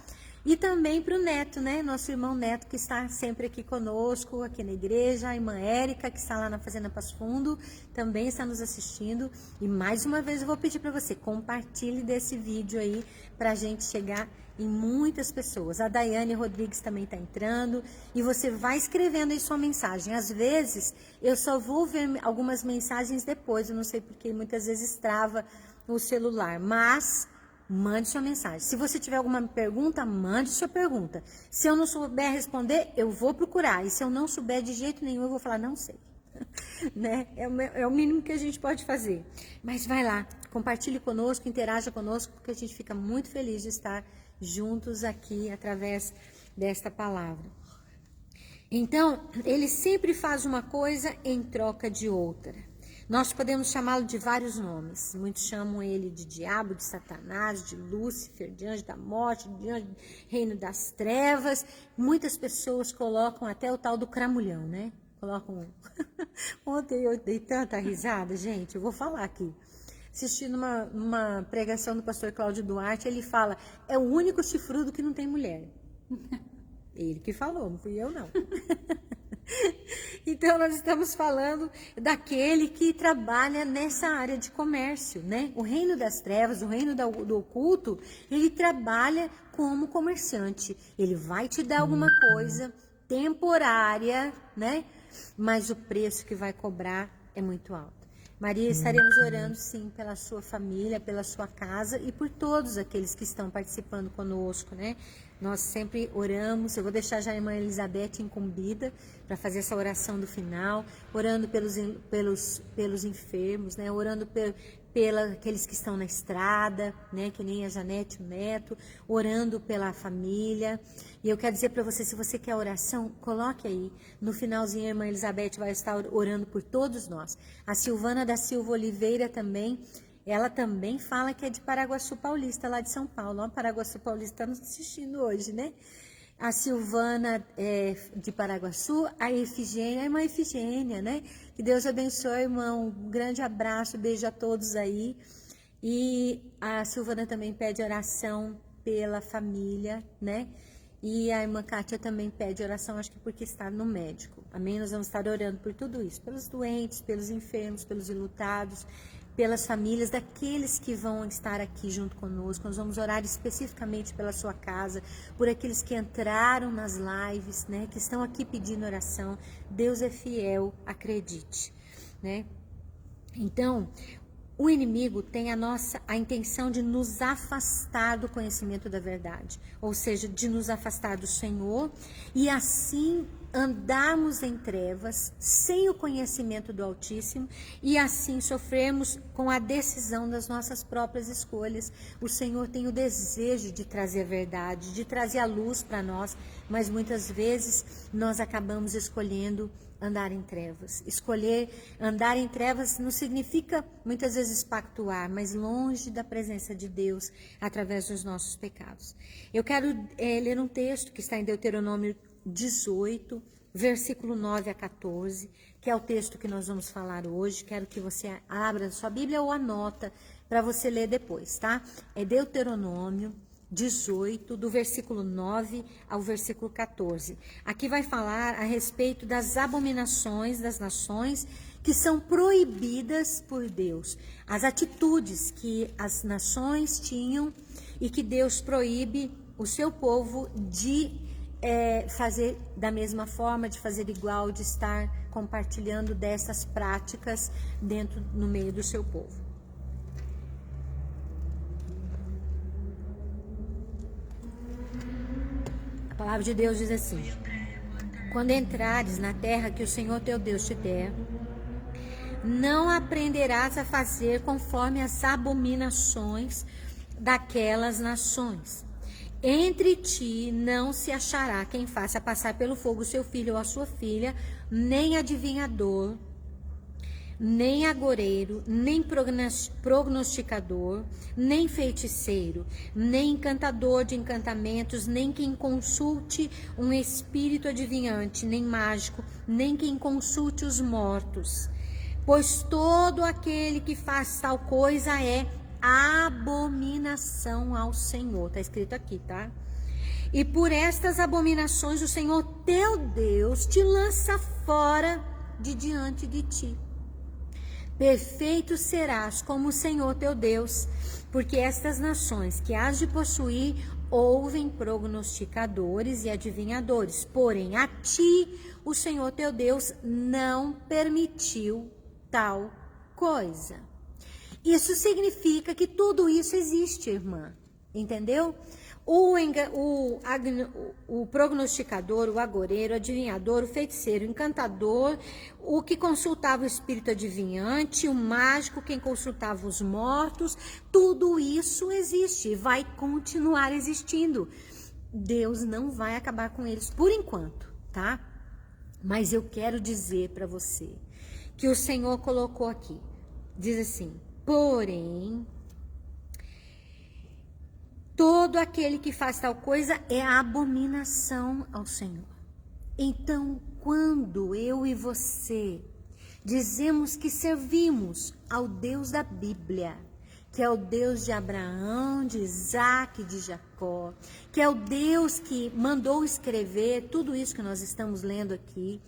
E também para o Neto, né? Nosso irmão Neto, que está sempre aqui conosco, aqui na igreja. A irmã Érica, que está lá na Fazenda Passo Fundo, também está nos assistindo. E mais uma vez eu vou pedir para você, compartilhe desse vídeo aí, para a gente chegar em muitas pessoas. A Daiane Rodrigues também está entrando. E você vai escrevendo aí sua mensagem. Às vezes, eu só vou ver algumas mensagens depois. Eu não sei porque muitas vezes trava o celular. Mas mande sua mensagem. Se você tiver alguma pergunta, mande sua pergunta. Se eu não souber responder, eu vou procurar. E se eu não souber de jeito nenhum, eu vou falar, não sei. Né? É o mínimo que a gente pode fazer. Mas vai lá, compartilhe conosco, interaja conosco, porque a gente fica muito feliz de estar juntos aqui através desta palavra. Então, ele sempre faz uma coisa em troca de outra. Nós podemos chamá-lo de vários nomes. Muitos chamam ele de diabo, de Satanás, de Lúcifer, de anjo da morte, de anjo do reino das trevas. Muitas pessoas colocam até o tal do cramulhão, né? Colocam... Ontem eu dei tanta risada, gente, eu vou falar aqui. Assistindo uma pregação do pastor Cláudio Duarte, ele fala, é o único chifrudo que não tem mulher. Ele que falou, não fui eu não. Então, nós estamos falando daquele que trabalha nessa área de comércio, né? O reino das trevas, o reino do oculto, ele trabalha como comerciante. Ele vai te dar alguma coisa temporária, né? Mas o preço que vai cobrar é muito alto. Maria, estaremos orando sim pela sua família, pela sua casa e por todos aqueles que estão participando conosco, né? Nós sempre oramos, eu vou deixar já a irmã Elizabeth incumbida para fazer essa oração do final, orando pelos enfermos, né? Orando aqueles que estão na estrada, né? Que nem a Janete, o Neto, orando pela família. E eu quero dizer para você, se você quer oração, coloque aí. No finalzinho, a irmã Elizabeth vai estar orando por todos nós. A Silvana da Silva Oliveira também, ela também fala que é de Paraguaçu Paulista, lá de São Paulo. Ó, Paraguaçu Paulista está nos assistindo hoje, né? A Silvana de Paraguaçu, a Efigênia, a irmã Efigênia, né? Que Deus abençoe, irmão. Um grande abraço, beijo a todos aí. E a Silvana também pede oração pela família, né? E a irmã Kátia também pede oração, acho que porque está no médico. Amém? Nós vamos estar orando por tudo isso, pelos doentes, pelos enfermos, pelos enlutados, pelas famílias daqueles que vão estar aqui junto conosco. Nós vamos orar especificamente pela sua casa, por aqueles que entraram nas lives, né, que estão aqui pedindo oração. Deus é fiel, acredite, né? Então, o inimigo tem a intenção de nos afastar do conhecimento da verdade, ou seja, de nos afastar do Senhor e assim andarmos em trevas, sem o conhecimento do Altíssimo, e assim sofremos com a decisão das nossas próprias escolhas. O Senhor tem o desejo de trazer a verdade, de trazer a luz para nós, mas muitas vezes nós acabamos escolhendo andar em trevas. Escolher andar em trevas não significa muitas vezes pactuar, mas longe da presença de Deus através dos nossos pecados. Eu quero ler um texto que está em Deuteronômio 18, versículo 9 a 14, que é o texto que nós vamos falar hoje. Quero que você abra a sua Bíblia ou anota para você ler depois, tá? É Deuteronômio 18, do versículo 9 ao versículo 14. Aqui vai falar a respeito das abominações das nações que são proibidas por Deus. As atitudes que as nações tinham e que Deus proíbe o seu povo de fazer da mesma forma, de fazer igual, de estar compartilhando dessas práticas no meio do seu povo. A palavra de Deus diz assim: quando entrares na terra que o Senhor teu Deus te der, não aprenderás a fazer conforme as abominações daquelas nações. Entre ti não se achará quem faça passar pelo fogo seu filho ou a sua filha, nem adivinhador, nem agoureiro, nem prognosticador, nem feiticeiro, nem encantador de encantamentos, nem quem consulte um espírito adivinhante, nem mágico, nem quem consulte os mortos. Pois todo aquele que faz tal coisa é abominação ao Senhor. Está escrito aqui, tá? E por estas abominações o Senhor teu Deus te lança fora de diante de ti. Perfeito serás como o Senhor teu Deus, porque estas nações que hás de possuir ouvem prognosticadores e adivinhadores, porém a ti o Senhor teu Deus não permitiu tal coisa. Isso significa que tudo isso existe, irmã, entendeu? O prognosticador, o agoreiro, o adivinhador, o feiticeiro, o encantador, o que consultava o espírito adivinhante, o mágico, quem consultava os mortos, tudo isso existe e vai continuar existindo. Deus não vai acabar com eles por enquanto, tá? Mas eu quero dizer para você que o Senhor colocou aqui, diz assim, porém, todo aquele que faz tal coisa é abominação ao Senhor. Então, quando eu e você dizemos que servimos ao Deus da Bíblia, que é o Deus de Abraão, de Isaac, de Jacó, que é o Deus que mandou escrever tudo isso que nós estamos lendo aqui,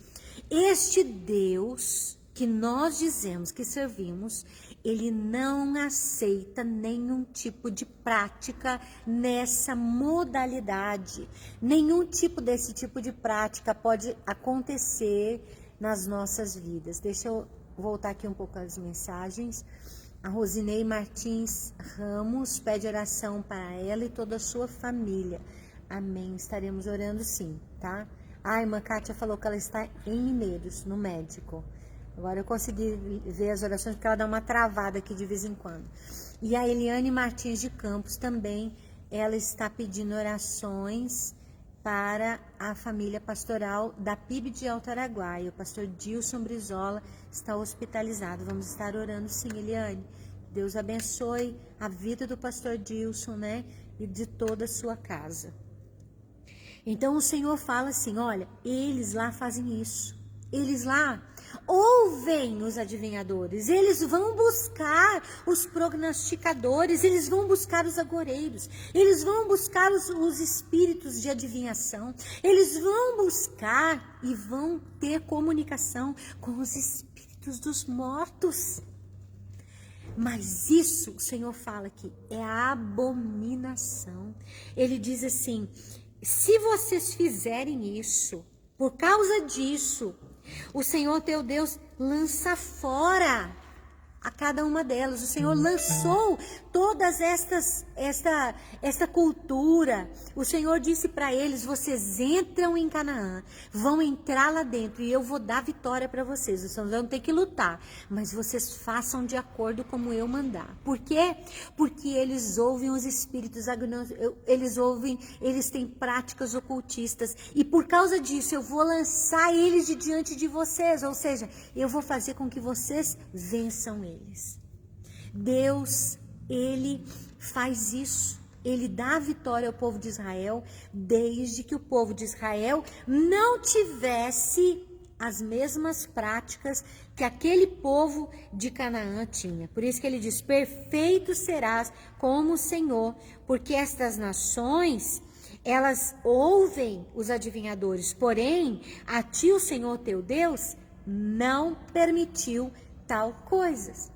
este Deus que nós dizemos que servimos, ele não aceita nenhum tipo de prática nessa modalidade. Nenhum tipo desse tipo de prática pode acontecer nas nossas vidas. Deixa eu voltar aqui um pouco as mensagens. A Rosinei Martins Ramos pede oração para ela e toda a sua família. Amém. Estaremos orando sim, tá? A irmã Kátia falou que ela está em Mineiros, no médico. Agora eu consegui ver as orações, porque ela dá uma travada aqui de vez em quando. E a Eliane Martins de Campos também, ela está pedindo orações para a família pastoral da PIB de Alto Araguaia. O pastor Dilson Brizola está hospitalizado. Vamos estar orando sim, Eliane. Deus abençoe a vida do pastor Dilson, né? E de toda a sua casa. Então o Senhor fala assim, olha, eles lá fazem isso. Eles lá ouvem os adivinhadores, eles vão buscar os prognosticadores, eles vão buscar os agoreiros, eles vão buscar os espíritos de adivinhação, eles vão buscar e vão ter comunicação com os espíritos dos mortos. Mas isso, o Senhor fala aqui, é a abominação. Ele diz assim, se vocês fizerem isso, por causa disso, o Senhor teu Deus lança fora a cada uma delas. O Senhor lançou todas esta cultura. O Senhor disse para eles, vocês entram em Canaã, vão entrar lá dentro e eu vou dar vitória para vocês. Vocês vão ter que lutar, mas vocês façam de acordo como eu mandar. Por quê? Porque eles ouvem os espíritos, eles têm práticas ocultistas e por causa disso eu vou lançar eles de diante de vocês, ou seja, eu vou fazer com que vocês vençam eles. Deus, ele faz isso. Ele dá a vitória ao povo de Israel desde que o povo de Israel não tivesse as mesmas práticas que aquele povo de Canaã tinha. Por isso que ele diz, perfeito serás como o Senhor, porque estas nações, elas ouvem os adivinhadores, porém, a ti o Senhor teu Deus não permitiu tal coisas.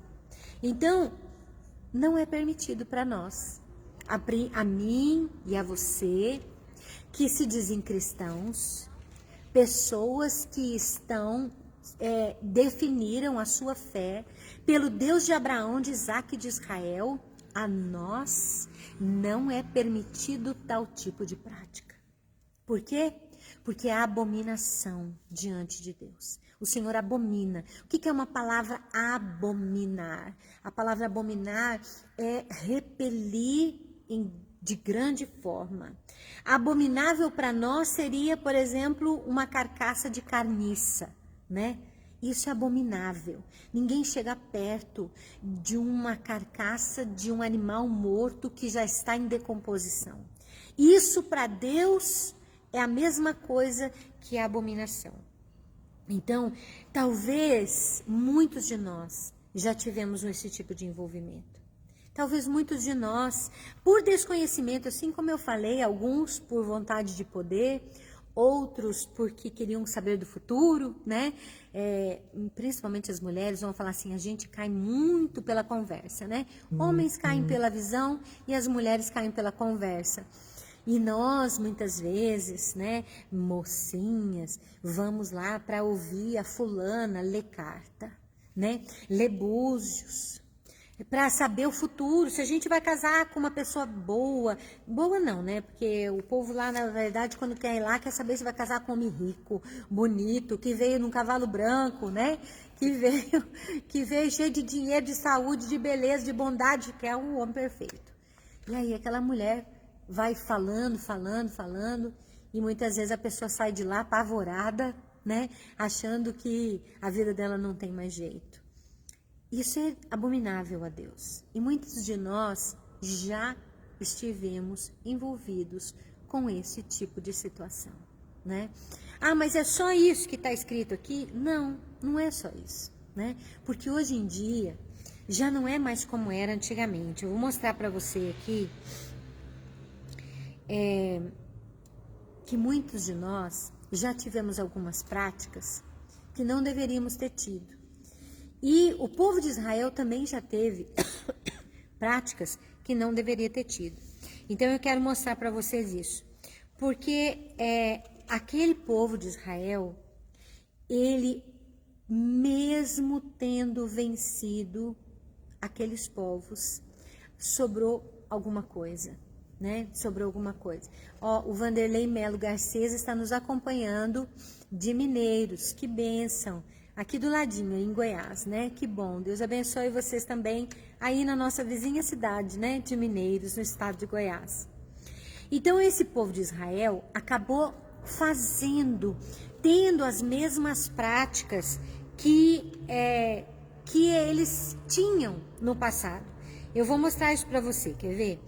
Então, não é permitido para nós, a mim e a você, que se dizem cristãos, pessoas que definiram a sua fé pelo Deus de Abraão, de Isaac e de Israel, a nós não é permitido tal tipo de prática. Por quê? Porque é abominação diante de Deus. O Senhor abomina. O que é uma palavra abominar? A palavra abominar é repelir de grande forma. Abominável para nós seria, por exemplo, uma carcaça de carniça, né? Isso é abominável. Ninguém chega perto de uma carcaça de um animal morto que já está em decomposição. Isso para Deus é a mesma coisa que a abominação. Então, talvez muitos de nós já tivemos esse tipo de envolvimento. Talvez muitos de nós, por desconhecimento, assim como eu falei, alguns por vontade de poder, outros porque queriam saber do futuro, né? Principalmente as mulheres vão falar assim, a gente cai muito pela conversa, né? Homens caem pela visão e as mulheres caem pela conversa. E nós, muitas vezes, né, mocinhas, vamos lá para ouvir a fulana ler carta, né? Ler búzios, para saber o futuro, se a gente vai casar com uma pessoa boa não, né? Porque o povo lá, na verdade, quando quer ir lá, quer saber se vai casar com um homem rico, bonito, que veio num cavalo branco, né? Que veio cheio de dinheiro, de saúde, de beleza, de bondade, que é um homem perfeito. E aí aquela mulher vai falando, e muitas vezes a pessoa sai de lá apavorada, né? Achando que a vida dela não tem mais jeito. Isso é abominável a Deus. E muitos de nós já estivemos envolvidos com esse tipo de situação, né? Ah, mas é só isso que está escrito aqui? Não, não é só isso, né? Porque hoje em dia já não é mais como era antigamente. Eu vou mostrar para você aqui que muitos de nós já tivemos algumas práticas que não deveríamos ter tido. E o povo de Israel também já teve práticas que não deveria ter tido. Então eu quero mostrar para vocês isso. Porque aquele povo de Israel, ele mesmo tendo vencido aqueles povos, sobrou alguma coisa, né? Sobrou alguma coisa. Ó, o Vanderlei Melo Garcês está nos acompanhando de Mineiros, que bênção. Aqui do ladinho, em Goiás, né? Que bom. Deus abençoe vocês também aí na nossa vizinha cidade, né? De Mineiros, no estado de Goiás. Então, esse povo de Israel acabou tendo as mesmas práticas que eles tinham no passado. Eu vou mostrar isso para você, quer ver?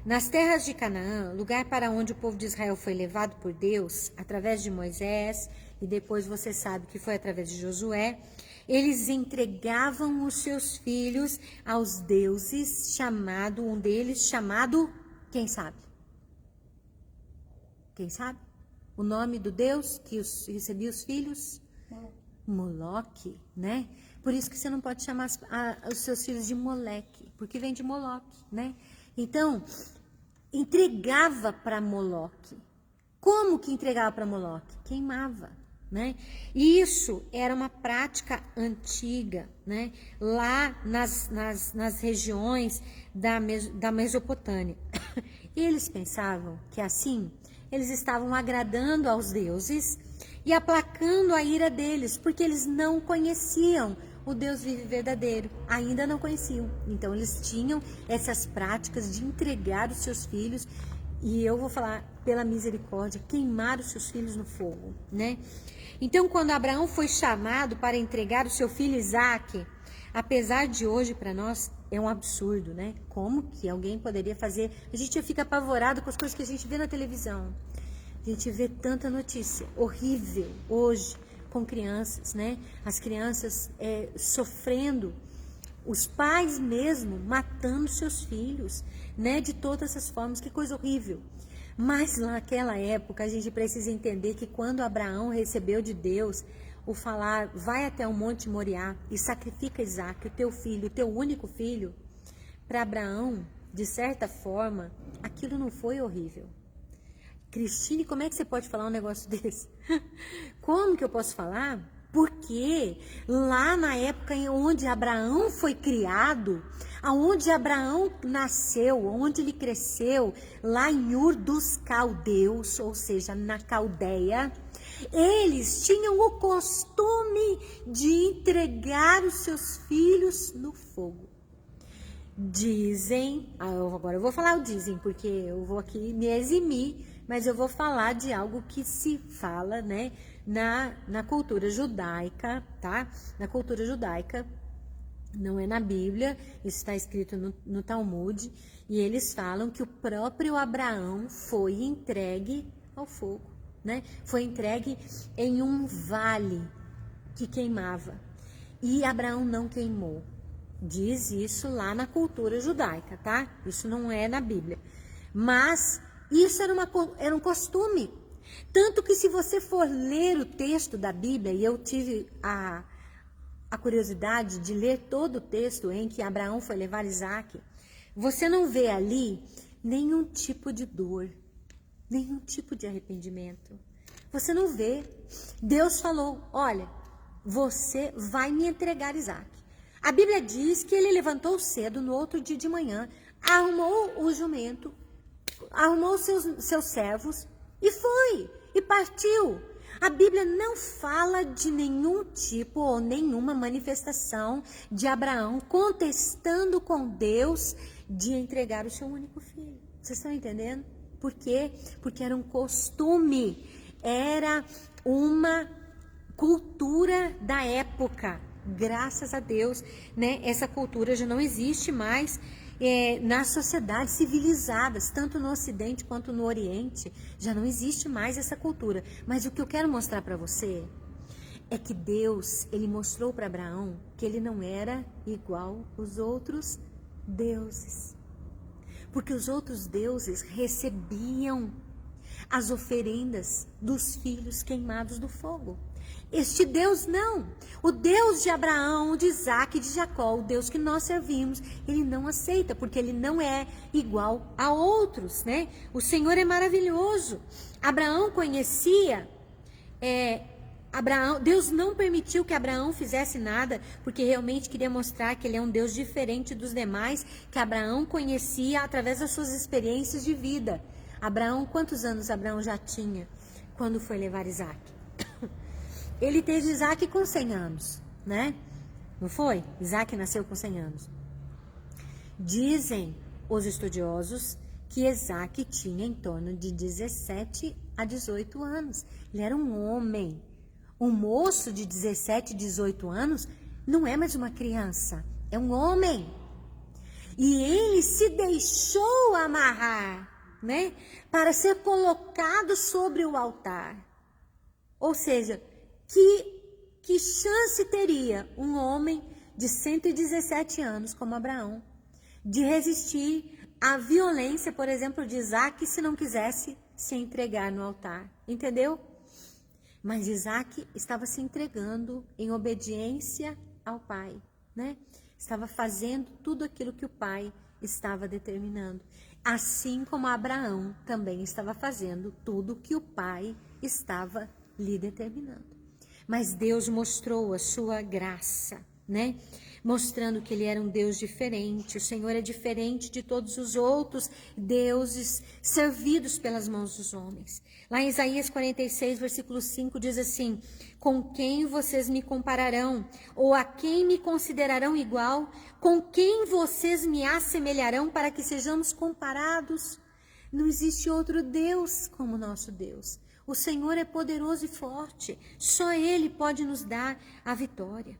Nas terras de Canaã, lugar para onde o povo de Israel foi levado por Deus, através de Moisés, e depois você sabe que foi através de Josué, eles entregavam os seus filhos aos deuses, um deles chamado, quem sabe? Quem sabe? O nome do Deus que recebia os filhos? Moloque, né? Por isso que você não pode chamar os seus filhos de Moleque, porque vem de Moloque, né? Então, entregava para Moloque. Como que entregava para Moloque? Queimava, né? E isso era uma prática antiga, né? Lá nas regiões da Mesopotâmia. Eles pensavam que assim eles estavam agradando aos deuses e aplacando a ira deles, porque eles não conheciam o Deus vivo e verdadeiro, ainda não conheciam. Então eles tinham essas práticas de entregar os seus filhos, e eu vou falar pela misericórdia, queimar os seus filhos no fogo, né? Então quando Abraão foi chamado para entregar o seu filho Isaque, apesar de hoje para nós é um absurdo, né? Como que alguém poderia fazer? A gente fica apavorado com as coisas que a gente vê na televisão. A gente vê tanta notícia horrível hoje com crianças, né? As crianças sofrendo, os pais mesmo matando seus filhos, né? De todas as formas, que coisa horrível. Mas naquela época a gente precisa entender que quando Abraão recebeu de Deus o falar, vai até o Monte Moriá e sacrifica Isaque, o teu filho, o teu único filho, para Abraão, de certa forma, aquilo não foi horrível. Cristine, como é que você pode falar um negócio desse? Como que eu posso falar? Porque lá na época onde Abraão foi criado, aonde Abraão nasceu, onde ele cresceu, lá em Ur dos Caldeus, ou seja, na Caldeia, eles tinham o costume de entregar os seus filhos no fogo. Dizem, agora eu vou falar o dizem, porque eu vou aqui me eximir, mas eu vou falar de algo que se fala, né, na cultura judaica, tá? Na cultura judaica, não é na Bíblia, isso está escrito no Talmud, e eles falam que o próprio Abraão foi entregue ao fogo, né? Foi entregue em um vale que queimava. E Abraão não queimou. Diz isso lá na cultura judaica, tá? Isso não é na Bíblia. Mas isso era um costume. Tanto que se você for ler o texto da Bíblia, e eu tive a curiosidade de ler todo o texto em que Abraão foi levar Isaque, você não vê ali nenhum tipo de dor, nenhum tipo de arrependimento. Você não vê. Deus falou, olha, você vai me entregar Isaque. A Bíblia diz que ele levantou cedo no outro dia de manhã, arrumou o jumento, arrumou seus servos e foi, e partiu. A Bíblia não fala de nenhum tipo ou nenhuma manifestação de Abraão contestando com Deus de entregar o seu único filho. Vocês estão entendendo? Por quê? Porque era um costume, era uma cultura da época. Graças a Deus, né? Essa cultura já não existe mais nas sociedades civilizadas, tanto no Ocidente quanto no Oriente, já não existe mais essa cultura. Mas o que eu quero mostrar para você é que Deus, ele mostrou para Abraão que ele não era igual aos outros deuses. Porque os outros deuses recebiam as oferendas dos filhos queimados do fogo. Este Deus não. O Deus de Abraão, de Isaque e de Jacó, o Deus que nós servimos, ele não aceita, porque ele não é igual a outros, né? O Senhor é maravilhoso. Abraão conhecia, Deus não permitiu que Abraão fizesse nada, porque realmente queria mostrar que ele é um Deus diferente dos demais, que Abraão conhecia através das suas experiências de vida. Abraão, quantos anos Abraão já tinha quando foi levar Isaque? Ele teve Isaque com 100 anos, né? Não foi? Isaque nasceu com 100 anos. Dizem os estudiosos que Isaque tinha em torno de 17 a 18 anos. Ele era um homem. Um moço de 17, 18 anos não é mais uma criança, é um homem. E ele se deixou amarrar, né? Para ser colocado sobre o altar. Ou seja, que chance teria um homem de 117 anos como Abraão de resistir à violência, por exemplo, de Isaque, se não quisesse se entregar no altar, entendeu? Mas Isaque estava se entregando em obediência ao pai, né? Estava fazendo tudo aquilo que o pai estava determinando, assim como Abraão também estava fazendo tudo que o pai estava lhe determinando. Mas Deus mostrou a sua graça, né? Mostrando que ele era um Deus diferente. O Senhor é diferente de todos os outros deuses servidos pelas mãos dos homens. Lá em Isaías 46, versículo 5, diz assim: com quem vocês me compararão? Ou a quem me considerarão igual? Com quem vocês me assemelharão para que sejamos comparados? Não existe outro Deus como nosso Deus. O Senhor é poderoso e forte. Só Ele pode nos dar a vitória.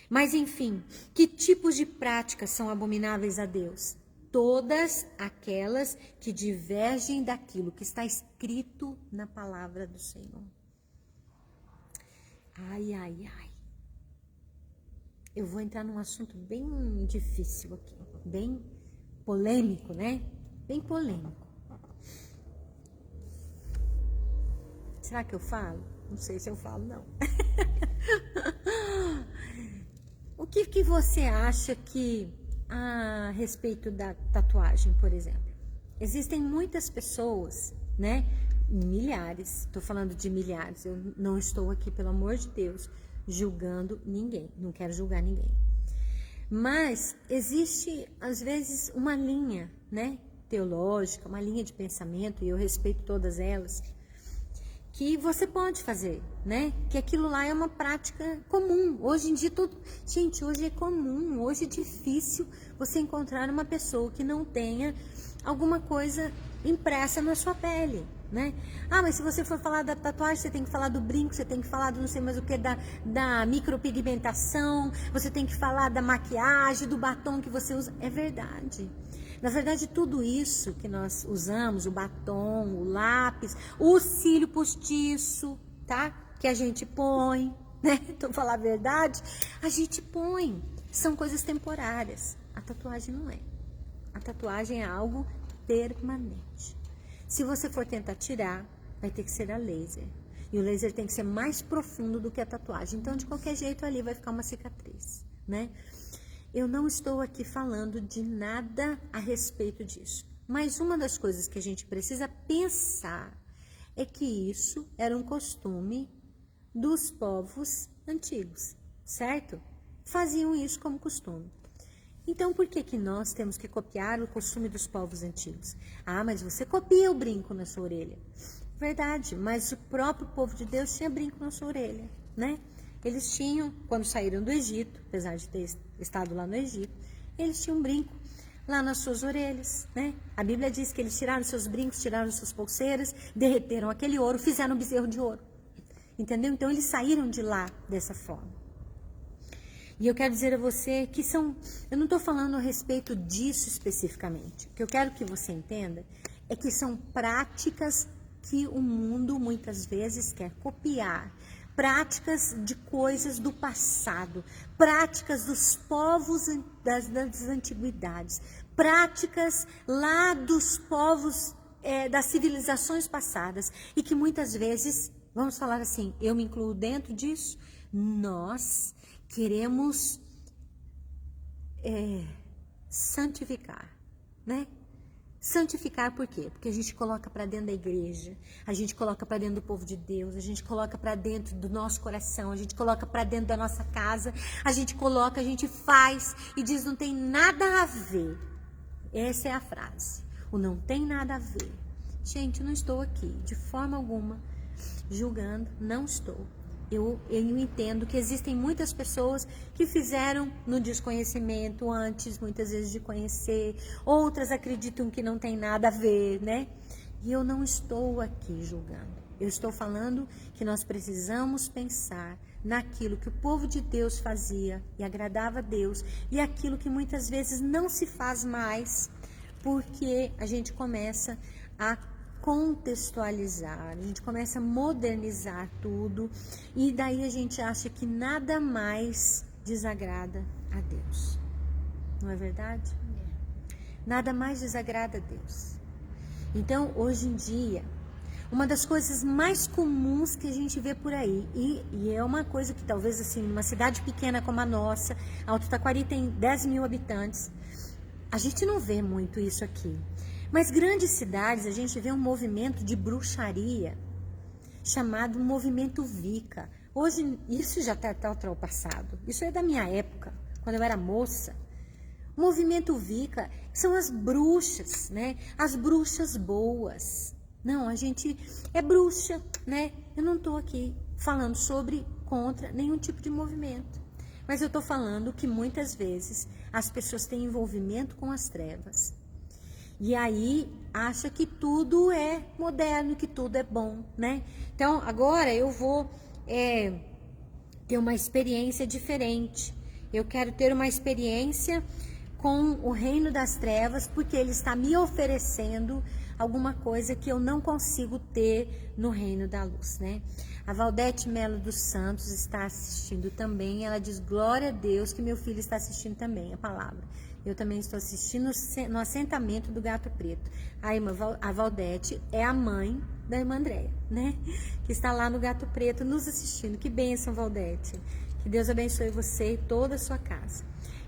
Mas, enfim, que tipos de práticas são abomináveis a Deus? Todas aquelas que divergem daquilo que está escrito na palavra do Senhor. Ai, ai, ai. Eu vou entrar num assunto bem difícil aqui, bem polêmico, né? Bem polêmico. Será que eu falo? Não sei se eu falo, não. O que você acha que a respeito da tatuagem, por exemplo? Existem muitas pessoas, né? Milhares, estou falando de milhares. Eu não estou aqui, pelo amor de Deus, julgando ninguém. Não quero julgar ninguém. Mas existe, às vezes, uma linha, né? Teológica, uma linha de pensamento, e eu respeito todas elas, que você pode fazer, né? Que aquilo lá é uma prática comum. Hoje em dia, gente, hoje é comum, hoje é difícil você encontrar uma pessoa que não tenha alguma coisa impressa na sua pele, né? Ah, mas se você for falar da tatuagem, você tem que falar do brinco, você tem que falar do não sei mais o que, da micropigmentação, você tem que falar da maquiagem, do batom que você usa. É verdade. Na verdade, tudo isso que nós usamos, o batom, o lápis, o cílio postiço, tá? Que a gente põe, né? Então, falar a verdade, a gente põe. São coisas temporárias. A tatuagem não é. A tatuagem é algo permanente. Se você for tentar tirar, vai ter que ser a laser. E o laser tem que ser mais profundo do que a tatuagem. Então, de qualquer jeito, ali vai ficar uma cicatriz, né? Eu não estou aqui falando de nada a respeito disso. Mas uma das coisas que a gente precisa pensar é que isso era um costume dos povos antigos, certo? Faziam isso como costume. Então, por que que nós temos que copiar o costume dos povos antigos? Ah, mas você copia o brinco na sua orelha. Verdade, mas o próprio povo de Deus tinha brinco na sua orelha, né? Eles tinham, quando saíram do Egito, apesar de ter estado lá no Egito, eles tinham brinco lá nas suas orelhas, né? A Bíblia diz que eles tiraram seus brincos, tiraram suas pulseiras, derreteram aquele ouro, fizeram um bezerro de ouro. Entendeu? Então, eles saíram de lá dessa forma. E eu quero dizer a você que eu não estou falando a respeito disso especificamente. O que eu quero que você entenda é que são práticas que o mundo muitas vezes quer copiar. Práticas de coisas do passado, práticas dos povos das antiguidades, práticas lá dos povos das civilizações passadas e que muitas vezes, vamos falar assim, eu me incluo dentro disso, nós queremos santificar, né? Santificar por quê? Porque a gente coloca para dentro da igreja, a gente coloca para dentro do povo de Deus, a gente coloca para dentro do nosso coração, a gente coloca para dentro da nossa casa, a gente coloca, a gente faz e diz não tem nada a ver. Essa é a frase. O não tem nada a ver. Gente, eu não estou aqui de forma alguma julgando, não estou. Eu entendo que existem muitas pessoas que fizeram no desconhecimento antes, muitas vezes de conhecer, outras acreditam que não tem nada a ver, né? E eu não estou aqui julgando. Eu estou falando que nós precisamos pensar naquilo que o povo de Deus fazia e agradava a Deus e aquilo que muitas vezes não se faz mais, porque a gente começa a contextualizar, a gente começa a modernizar tudo e daí a gente acha que nada mais desagrada a Deus. Não é verdade? Nada mais desagrada a Deus. Então, hoje em dia, uma das coisas mais comuns que a gente vê por aí, e é uma coisa que talvez assim, numa cidade pequena como a nossa, Alto Taquari tem 10 mil habitantes, a gente não vê muito isso aqui. Mas grandes cidades, a gente vê um movimento de bruxaria chamado movimento Wicca. Hoje, isso já está ultrapassado. Isso é da minha época, quando eu era moça. O movimento Wicca são as bruxas, né? As bruxas boas. Não, a gente é bruxa, né? Eu não estou aqui falando contra nenhum tipo de movimento. Mas eu estou falando que muitas vezes as pessoas têm envolvimento com as trevas. E aí, acha que tudo é moderno, que tudo é bom, né? Então, agora eu vou ter uma experiência diferente. Eu quero ter uma experiência com o reino das trevas, porque ele está me oferecendo alguma coisa que eu não consigo ter no reino da luz, né? A Valdete Melo dos Santos está assistindo também. Ela diz, glória a Deus que meu filho está assistindo também a palavra. Eu também estou assistindo no assentamento do Gato Preto. A Valdete é a mãe da irmã Andréia, né? Que está lá no Gato Preto nos assistindo. Que bênção, Valdete. Que Deus abençoe você e toda a sua casa.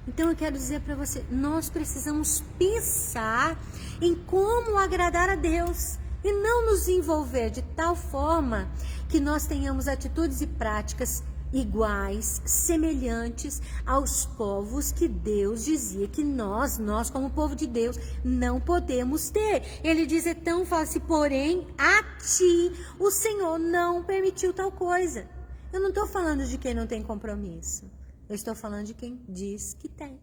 Então, eu quero dizer para você, nós precisamos pensar em como agradar a Deus e não nos envolver de tal forma que nós tenhamos atitudes e práticas iguais, semelhantes aos povos que Deus dizia que nós como povo de Deus, não podemos ter. Ele diz, então, fala assim, porém, a ti o Senhor não permitiu tal coisa. Eu não estou falando de quem não tem compromisso. Eu estou falando de quem diz que tem,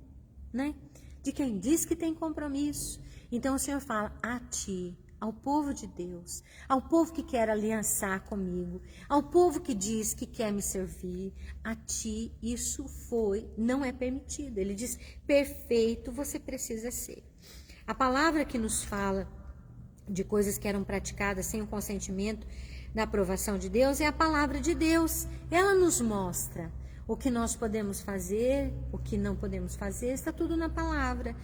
né? De quem diz que tem compromisso. Então, o Senhor fala, a ti, ao povo de Deus, ao povo que quer aliançar comigo, ao povo que diz que quer me servir, a ti isso não é permitido. Ele diz, perfeito você precisa ser. A palavra que nos fala de coisas que eram praticadas sem o consentimento da aprovação de Deus, é a palavra de Deus. Ela nos mostra o que nós podemos fazer, o que não podemos fazer, está tudo na palavra.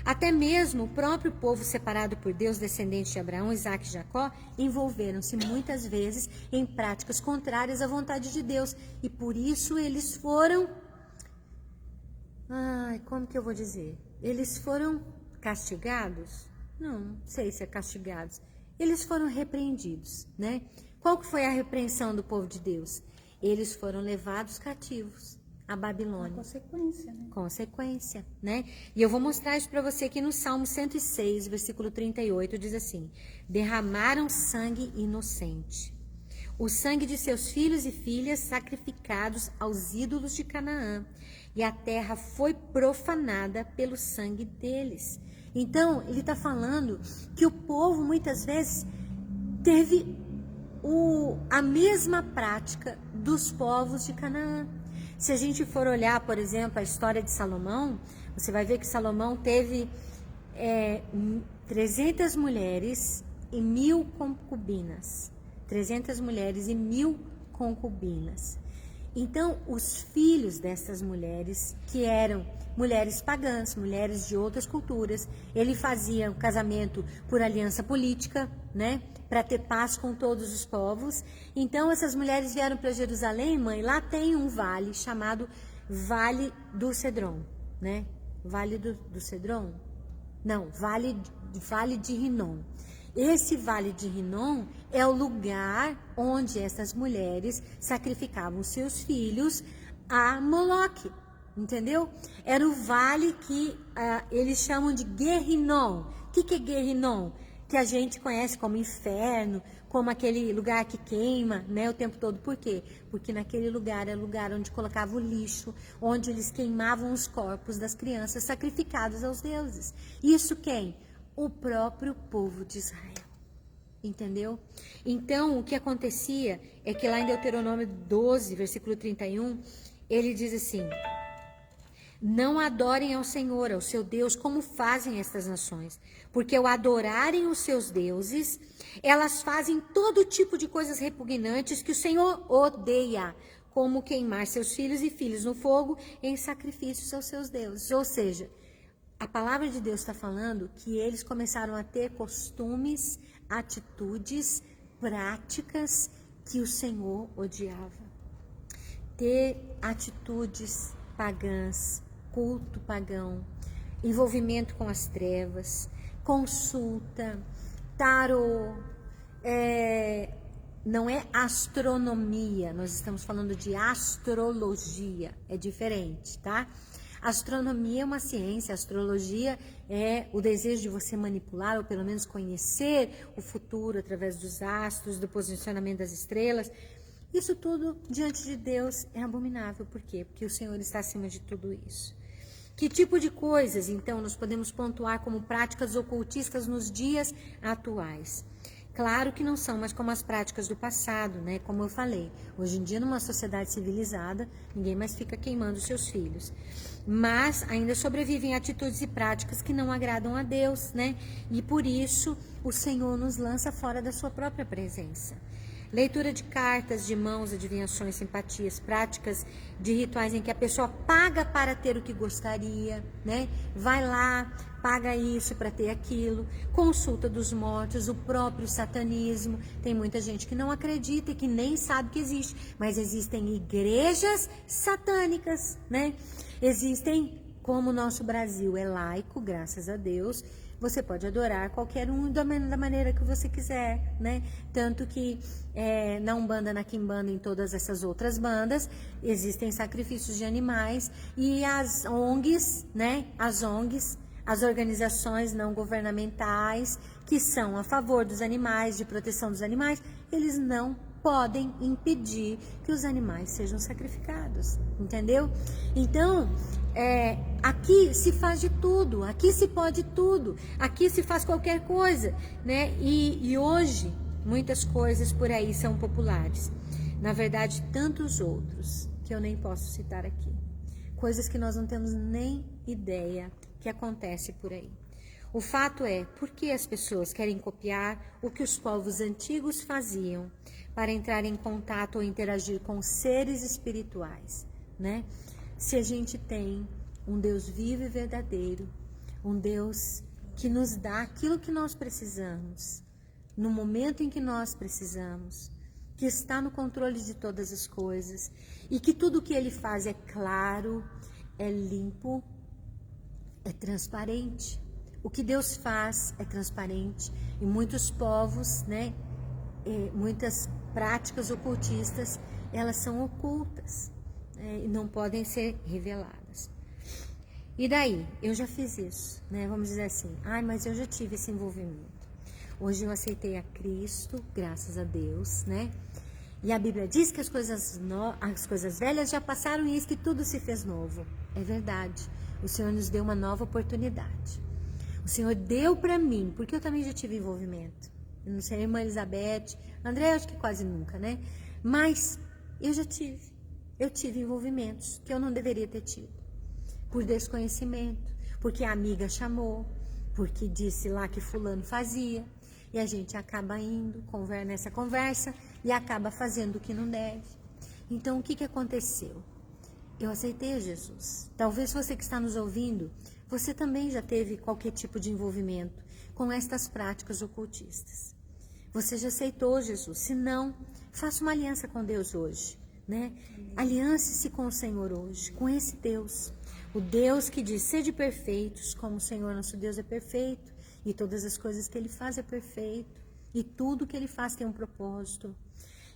Até mesmo o próprio povo separado por Deus, descendente de Abraão, Isaac e Jacó, envolveram-se muitas vezes em práticas contrárias à vontade de Deus. E por isso eles foram... como que eu vou dizer? Eles foram castigados? Não sei se é castigados. Eles foram repreendidos, né? Qual que foi a repreensão do povo de Deus? Eles foram levados cativos a Babilônia. Consequência, né? Consequência, né? E eu vou mostrar isso para você aqui no Salmo 106, versículo 38, diz assim: derramaram sangue inocente, o sangue de seus filhos e filhas sacrificados aos ídolos de Canaã, e a terra foi profanada pelo sangue deles. Então, ele está falando que o povo muitas vezes teve a mesma prática dos povos de Canaã. Se a gente for olhar, por exemplo, a história de Salomão, você vai ver que Salomão teve 300 mulheres e 1000 concubinas. 300 mulheres e 1000 concubinas. Então, os filhos dessas mulheres, que eram mulheres pagãs, mulheres de outras culturas, ele fazia o casamento por aliança política, né, para ter paz com todos os povos. Então, essas mulheres vieram para Jerusalém, mãe, lá tem um vale chamado Vale do Cedron, né? Vale do Cedron? Não, Vale de Rinom. Esse Vale de Rinom é o lugar onde essas mulheres sacrificavam seus filhos a Moloque, entendeu? Era o vale que eles chamam de Guerrinom. O que é Guerrinom? Que a gente conhece como inferno, como aquele lugar que queima, né, o tempo todo. Por quê? Porque naquele lugar era o lugar onde colocavam o lixo, onde eles queimavam os corpos das crianças sacrificados aos deuses. Isso quem? O próprio povo de Israel. Entendeu? Então, o que acontecia é que lá em Deuteronômio 12, versículo 31, ele diz assim: não adorem ao Senhor, ao seu Deus, como fazem estas nações, porque ao adorarem os seus deuses, elas fazem todo tipo de coisas repugnantes que o Senhor odeia, como queimar seus filhos e filhas no fogo em sacrifícios aos seus deuses. Ou seja, a palavra de Deus está falando que eles começaram a ter costumes, atitudes, práticas que o Senhor odiava. Ter atitudes pagãs, culto pagão, envolvimento com as trevas, consulta, tarô, não é astronomia, nós estamos falando de astrologia, é diferente, tá? Astronomia é uma ciência, astrologia é o desejo de você manipular, ou pelo menos conhecer o futuro através dos astros, do posicionamento das estrelas. Isso tudo, diante de Deus, é abominável. Por quê? Porque o Senhor está acima de tudo isso. Que tipo de coisas, então, nós podemos pontuar como práticas ocultistas nos dias atuais? Claro que não são mais como as práticas do passado, né? Como eu falei, hoje em dia, numa sociedade civilizada, ninguém mais fica queimando seus filhos. Mas ainda sobrevivem atitudes e práticas que não agradam a Deus, né? E por isso, o Senhor nos lança fora da sua própria presença. Leitura de cartas, de mãos, adivinhações, simpatias, práticas de rituais em que a pessoa paga para ter o que gostaria, né? Vai lá, paga isso para ter aquilo. Consulta dos mortos, o próprio satanismo. Tem muita gente que não acredita e que nem sabe que existe, mas existem igrejas satânicas, né? Existem, como o nosso Brasil é laico, graças a Deus, você pode adorar qualquer um da maneira que você quiser, né? Tanto que na Umbanda, na Quimbanda, em todas essas outras bandas, existem sacrifícios de animais, e as ONGs, né? As ONGs, as organizações não governamentais, que são a favor dos animais, de proteção dos animais, eles não podem impedir que os animais sejam sacrificados, entendeu? Então, aqui se faz de tudo, aqui se pode tudo, aqui se faz qualquer coisa, né? E hoje, muitas coisas por aí são populares. Na verdade, tantos outros que eu nem posso citar aqui. Coisas que nós não temos nem ideia que acontece por aí. O fato é, por que as pessoas querem copiar o que os povos antigos faziam para entrar em contato ou interagir com seres espirituais, né? Se a gente tem um Deus vivo e verdadeiro, um Deus que nos dá aquilo que nós precisamos, no momento em que nós precisamos, que está no controle de todas as coisas e que tudo o que Ele faz é claro, é limpo, é transparente. O que Deus faz é transparente e muitos povos, né, muitas práticas ocultistas, elas são ocultas, né, e não podem ser reveladas. E daí? Eu já fiz isso, né? Vamos dizer assim, mas eu já tive esse envolvimento. Hoje eu aceitei a Cristo, graças a Deus, né? E a Bíblia diz que as coisas velhas já passaram e eis que tudo se fez novo. É verdade. O Senhor nos deu uma nova oportunidade. O Senhor deu para mim, porque eu também já tive envolvimento. Eu não sei, a irmã Elizabeth, André, acho que quase nunca, né? Mas eu já tive. Eu tive envolvimentos que eu não deveria ter tido. Por desconhecimento, porque a amiga chamou, porque disse lá que fulano fazia. E a gente acaba indo nessa conversa e acaba fazendo o que não deve. Então, o que aconteceu? Eu aceitei Jesus. Talvez você que está nos ouvindo, você também já teve qualquer tipo de envolvimento com estas práticas ocultistas. Você já aceitou Jesus. Se não, faça uma aliança com Deus hoje, né? Aliance-se com o Senhor hoje, com esse Deus. O Deus que diz, sede perfeitos, como o Senhor nosso Deus é perfeito, e todas as coisas que Ele faz é perfeito, e tudo que Ele faz tem um propósito.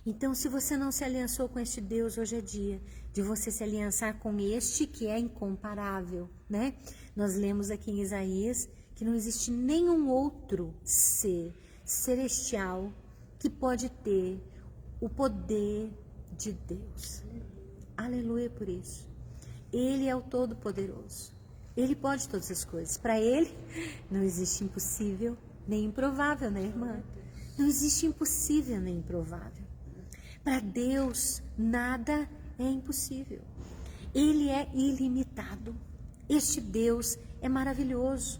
Então, se você não se aliançou com este Deus, hoje é dia de você se aliançar com este que é incomparável, né? Nós lemos aqui em Isaías que não existe nenhum outro ser celestial que pode ter o poder de Deus. Aleluia por isso. Ele é o Todo-Poderoso. Ele pode todas as coisas. Para Ele não existe impossível nem improvável, né, irmã? Não existe impossível nem improvável. Para Deus, nada é impossível. Ele é ilimitado. Este Deus é maravilhoso.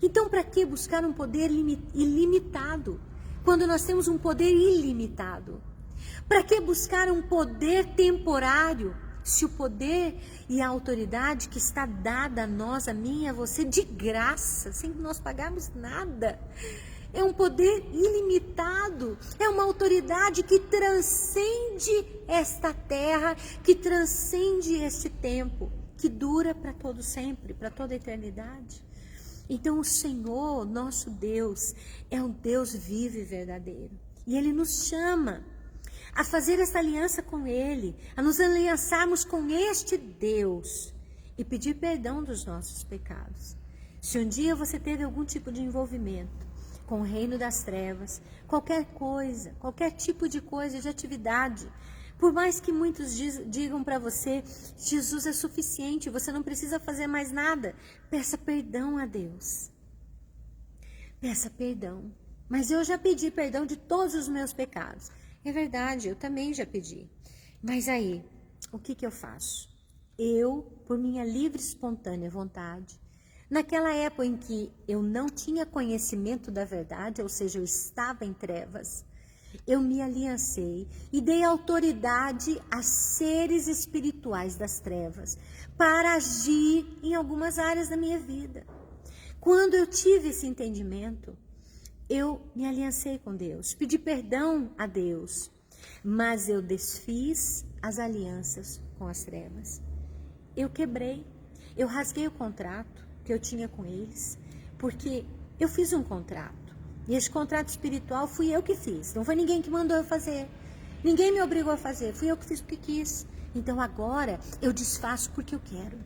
Então, para que buscar um poder ilimitado, quando nós temos um poder ilimitado? Para que buscar um poder temporário, se o poder e a autoridade que está dada a nós, a mim e a você, de graça, sem nós pagarmos nada, é um poder ilimitado, é uma autoridade que transcende esta terra, que transcende este tempo, que dura para todo sempre, para toda a eternidade. Então o Senhor, nosso Deus, é um Deus vivo e verdadeiro. E Ele nos chama a fazer essa aliança com Ele, a nos aliançarmos com este Deus e pedir perdão dos nossos pecados. Se um dia você teve algum tipo de envolvimento com o reino das trevas, qualquer coisa, qualquer tipo de coisa, de atividade, por mais que muitos digam para você, Jesus é suficiente, você não precisa fazer mais nada, peça perdão a Deus. Peça perdão. Mas eu já pedi perdão de todos os meus pecados. É verdade, eu também já pedi. Mas aí, o que eu faço? Eu, por minha livre e espontânea vontade, naquela época em que eu não tinha conhecimento da verdade, ou seja, eu estava em trevas, eu me aliancei e dei autoridade a seres espirituais das trevas para agir em algumas áreas da minha vida. Quando eu tive esse entendimento, eu me aliancei com Deus, pedi perdão a Deus, mas eu desfiz as alianças com as trevas. Eu quebrei, eu rasguei o contrato que eu tinha com eles, porque eu fiz um contrato. E esse contrato espiritual fui eu que fiz, não foi ninguém que mandou eu fazer. Ninguém me obrigou a fazer, fui eu que fiz porque quis. Então agora eu desfaço porque eu quero.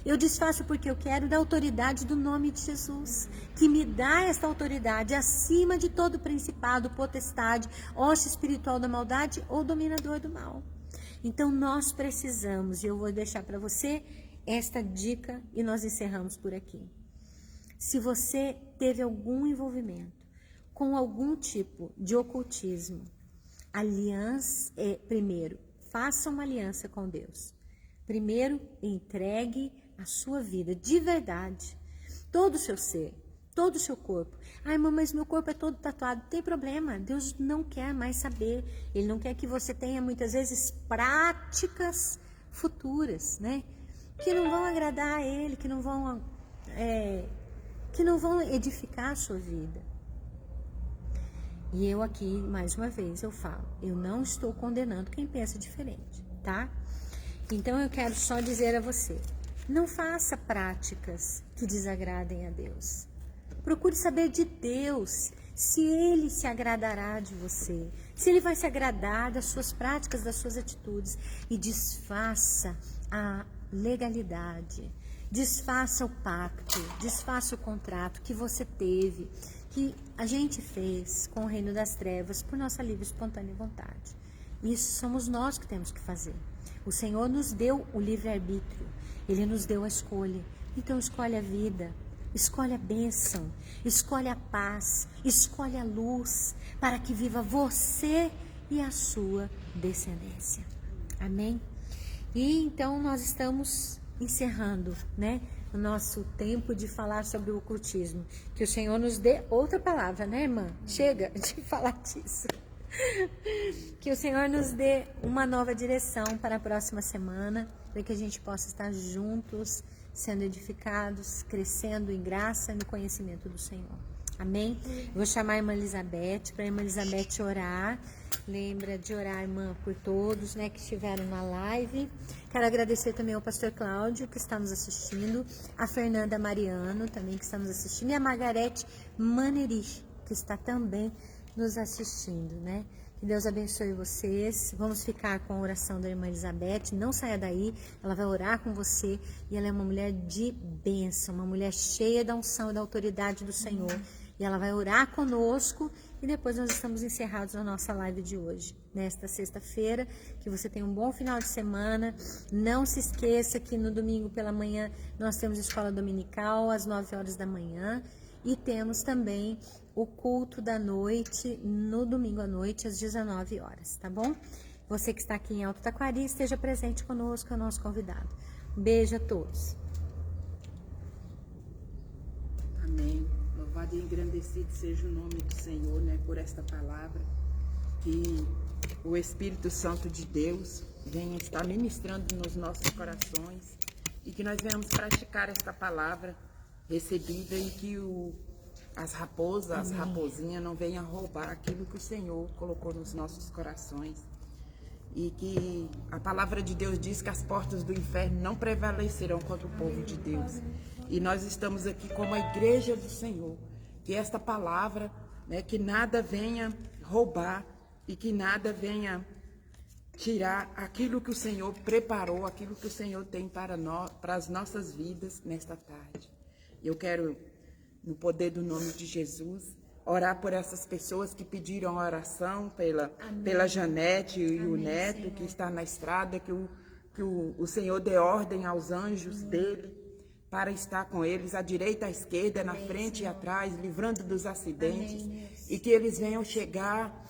Eu desfaço porque eu quero da autoridade do nome de Jesus, que me dá esta autoridade acima de todo principado, potestade, hoste espiritual da maldade ou dominador do mal. Então nós precisamos, e eu vou deixar para você esta dica e nós encerramos por aqui. Se você teve algum envolvimento com algum tipo de ocultismo, primeiro, faça uma aliança com Deus. Primeiro, entregue a sua vida de verdade, todo o seu ser, todo o seu corpo. Ai, irmã, mas meu corpo é todo tatuado. Não tem problema, Deus não quer mais saber. Ele não quer que você tenha, muitas vezes, práticas futuras, né? Que não vão agradar a Ele, que não vão edificar a sua vida. E eu aqui, mais uma vez, eu falo, eu não estou condenando quem pensa diferente, tá? Então eu quero só dizer a você, não faça práticas que desagradem a Deus. Procure saber de Deus, se Ele se agradará de você, se Ele vai se agradar das suas práticas, das suas atitudes, e desfaça a legalidade, desfaça o pacto, desfaça o contrato que você teve, que a gente fez com o reino das trevas por nossa livre e espontânea vontade. Isso somos nós que temos que fazer. O Senhor nos deu o livre-arbítrio, Ele nos deu a escolha. Então escolhe a vida, escolhe a bênção, escolhe a paz, escolhe a luz, para que viva você e a sua descendência. Amém? E então nós estamos encerrando, né, o nosso tempo de falar sobre o ocultismo. Que o Senhor nos dê outra palavra, né, irmã? Chega de falar disso. Que o Senhor nos dê uma nova direção para a próxima semana, para que a gente possa estar juntos, sendo edificados, crescendo em graça e no conhecimento do Senhor. Amém? Vou chamar a irmã Elizabeth, para a irmã Elizabeth orar. Lembra de orar, irmã, por todos, né, que estiveram na live. Quero agradecer também ao pastor Cláudio, que está nos assistindo, a Fernanda Mariano, também, que está nos assistindo, e a Margarete Manerich, que está também nos assistindo, né? Que Deus abençoe vocês. Vamos ficar com a oração da irmã Elizabeth. Não saia daí, ela vai orar com você. E ela é uma mulher de bênção, uma mulher cheia da unção e da autoridade do Senhor. E ela vai orar conosco. E depois nós estamos encerrados na nossa live de hoje, nesta sexta-feira. Que você tenha um bom final de semana. Não se esqueça que no domingo pela manhã nós temos escola dominical às 9 horas da manhã. E temos também o culto da noite, no domingo à noite, às 19 horas, tá bom? Você que está aqui em Alto Taquari, esteja presente conosco, é o nosso convidado. Um beijo a todos. Amém. Louvado e engrandecido seja o nome do Senhor, né, por esta palavra. Que o Espírito Santo de Deus venha estar ministrando nos nossos corações e que nós venhamos praticar esta palavra recebida e que as raposas, as raposinhas não venham roubar aquilo que o Senhor colocou nos nossos corações. E que a palavra de Deus diz que as portas do inferno não prevalecerão contra o povo de Deus. E nós estamos aqui como a igreja do Senhor. Que esta palavra, né, que nada venha roubar e que nada venha tirar aquilo que o Senhor preparou, aquilo que o Senhor tem para nós, para as nossas vidas nesta tarde. Eu quero, no poder do nome de Jesus, orar por essas pessoas que pediram oração pela Janete e o neto, Senhor, que está na estrada, que o Senhor dê ordem aos anjos dele para estar com eles, à direita, à esquerda, na frente, Senhor, e atrás, livrando dos acidentes, e que eles venham chegar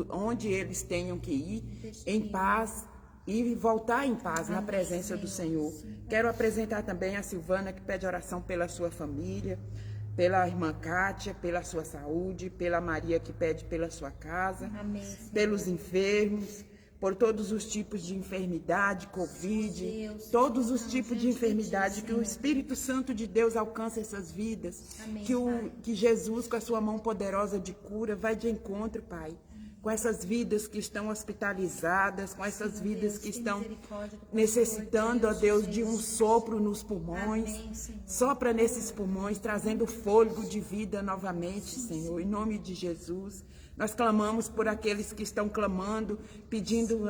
onde eles tenham que ir, em paz, e voltar em paz na presença do Senhor. Quero apresentar também a Silvana, que pede oração pela sua família, pela irmã Kátia, pela sua saúde, pela Maria, que pede pela sua casa, amém, pelos enfermos, por todos os tipos de enfermidade, Covid, Deus, todos os tipos de enfermidade, que o Espírito Santo de Deus alcance essas vidas, amém, que Jesus, com a sua mão poderosa de cura, vai de encontro, Pai, com essas vidas que estão hospitalizadas, com essas vidas que estão necessitando, ó Deus, de um sopro nos pulmões. Sopra nesses pulmões, trazendo fôlego de vida novamente, Senhor, em nome de Jesus. Nós clamamos por aqueles que estão clamando, pedindo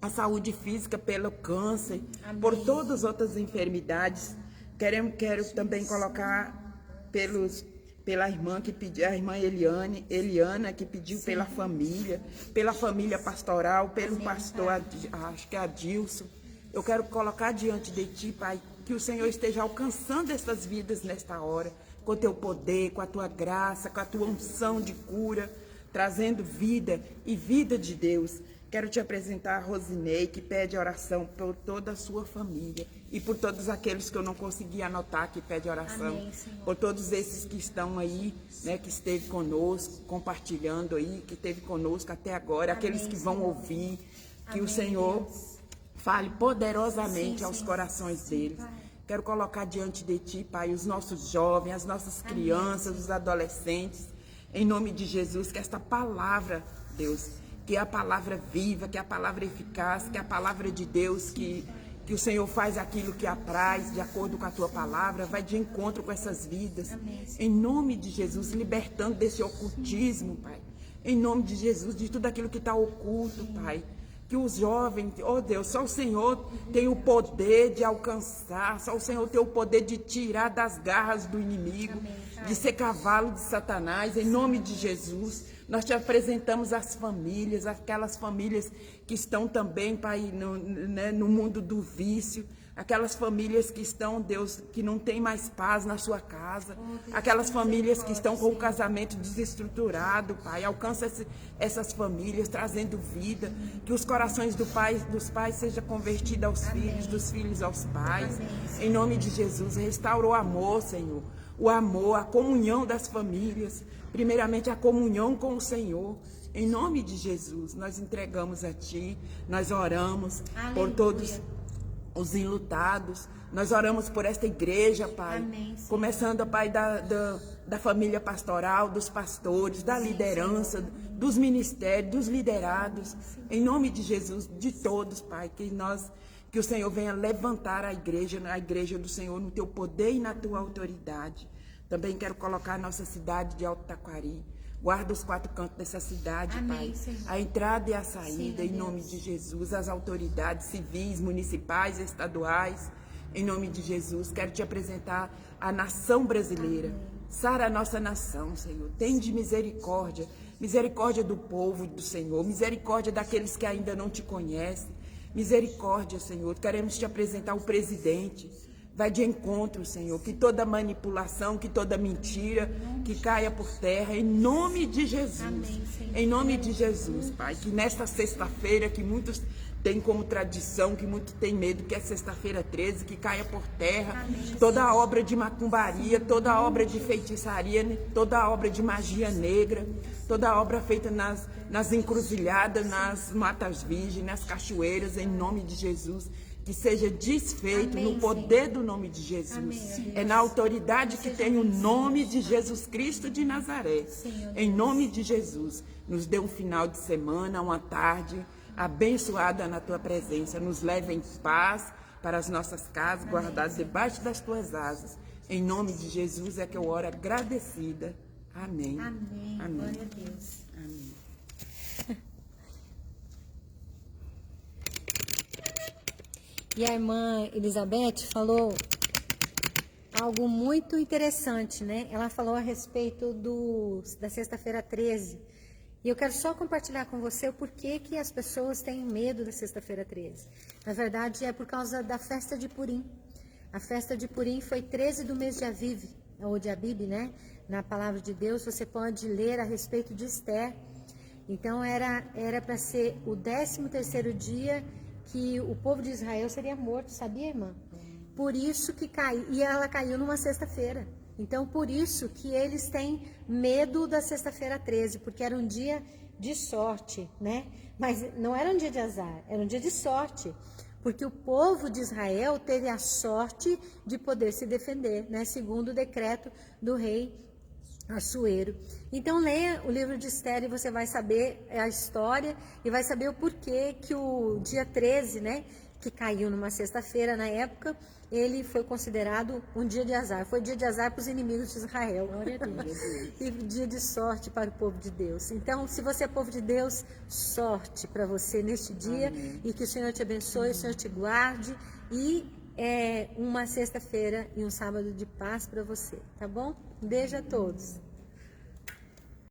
a saúde física pelo câncer, por todas as outras enfermidades. Quero também colocar pela irmã que pediu, a irmã Eliana, que pediu, sim, pela família pastoral, pelo, amém, pastor, acho que é Adilson. Eu quero colocar diante de Ti, Pai, que o Senhor esteja alcançando essas vidas nesta hora, com o Teu poder, com a Tua graça, com a Tua unção de cura, trazendo vida e vida de Deus. Quero te apresentar a Rosinei, que pede oração por toda a sua família e por todos aqueles que eu não consegui anotar, que pede oração. Amém, Senhor. Por todos esses que estão aí, né, que esteve conosco, compartilhando aí, que esteve conosco até agora, Amém, aqueles que vão Senhor. ouvir, que Amém, o Senhor Deus. fale poderosamente Sim, aos Senhor. corações Sim, deles. Pai. Quero colocar diante de Ti, Pai, os nossos jovens, as nossas Amém, crianças, os adolescentes, em nome de Jesus, que esta palavra, Deus, que é a palavra viva, que é a palavra eficaz, que é a palavra de Deus, que o Senhor faz aquilo que apraz, de acordo com a Tua palavra, vai de encontro com essas vidas. Amém, Senhor. Em nome de Jesus, libertando desse ocultismo, Pai. Em nome de Jesus, de tudo aquilo que está oculto, Pai. Que os jovens, oh Deus, só o Senhor tem o poder de alcançar, só o Senhor tem o poder de tirar das garras do inimigo, Amém, Pai. de ser cavalo de Satanás, em nome de Jesus. Nós te apresentamos as famílias, aquelas famílias que estão também, Pai, no mundo do vício, aquelas famílias que estão, Deus, que não tem mais paz na sua casa, aquelas famílias que estão com o casamento desestruturado, Pai, alcança essas famílias, trazendo vida, que os corações dos pais sejam convertidos aos filhos, dos filhos aos pais, em nome de Jesus. Restaura o amor, Senhor, o amor, a comunhão das famílias, primeiramente a comunhão com o Senhor. Em nome de Jesus, nós entregamos a Ti, nós oramos por Aleluia. todos os enlutados, nós oramos por esta igreja, Pai, Amém, Senhor. começando, Pai, da família pastoral, dos pastores, da liderança, dos ministérios, dos liderados, em nome de Jesus, de todos, Pai, que o Senhor venha levantar a igreja do Senhor no Teu poder e na Tua autoridade. Também quero colocar a nossa cidade de Alto Taquari. Guarda os 4 cantos dessa cidade, Amém, Pai. Senhor. A entrada e a saída, Sim, em nome de Jesus. As autoridades civis, municipais, estaduais, em nome de Jesus. Quero te apresentar a nação brasileira. Sara a nossa nação, Senhor. Tende misericórdia. Misericórdia do povo do Senhor. Misericórdia daqueles que ainda não te conhecem. Misericórdia, Senhor. Queremos te apresentar o presidente. Vai de encontro, Senhor, que toda manipulação, que toda mentira, que caia por terra, em nome de Jesus. Amém, Senhor. Em nome de Jesus, Pai, que nesta sexta-feira, que muitos têm como tradição, que muitos têm medo, que é sexta-feira 13, que caia por terra, toda obra de macumbaria, toda obra de feitiçaria, toda obra de magia negra, toda obra feita nas encruzilhadas, nas matas virgens, nas cachoeiras, em nome de Jesus. Que seja desfeito Amém, no poder Senhor. do nome de Jesus. Amém. É na autoridade que tem o nome de Jesus Cristo de Nazaré. Senhor Em nome de Jesus, nos dê um final de semana, uma tarde abençoada na Tua presença. Nos leve em paz para as nossas casas, guardadas debaixo das Tuas asas. Em nome de Jesus é que eu oro agradecida. Amém. Amém. Amém. Glória a Deus. Amém. E a irmã Elizabeth falou algo muito interessante, né? Ela falou a respeito da sexta-feira 13. E eu quero só compartilhar com você o porquê que as pessoas têm medo da sexta-feira 13. Na verdade, é por causa da festa de Purim. A festa de Purim foi 13 do mês de Aviv, ou de Abib, né? Na palavra de Deus, você pode ler a respeito de Esther. Então, era para ser o 13º dia que o povo de Israel seria morto, sabia, irmã? Por isso que caiu, e ela caiu numa sexta-feira. Então, por isso que eles têm medo da sexta-feira 13, porque era um dia de sorte, né? Mas não era um dia de azar, era um dia de sorte, porque o povo de Israel teve a sorte de poder se defender, né? Segundo o decreto do rei Assuero. Então leia o livro de Esther e você vai saber a história e vai saber o porquê que o dia 13, né, que caiu numa sexta-feira na época, ele foi considerado um dia de azar. Foi dia de azar para os inimigos de Israel. Glória a Deus. E dia de sorte para o povo de Deus. Então, se você é povo de Deus, sorte para você neste dia. Amém. E que o Senhor te abençoe, o Senhor te guarde e uma sexta-feira e um sábado de paz para você, tá bom? Um beijo a todos.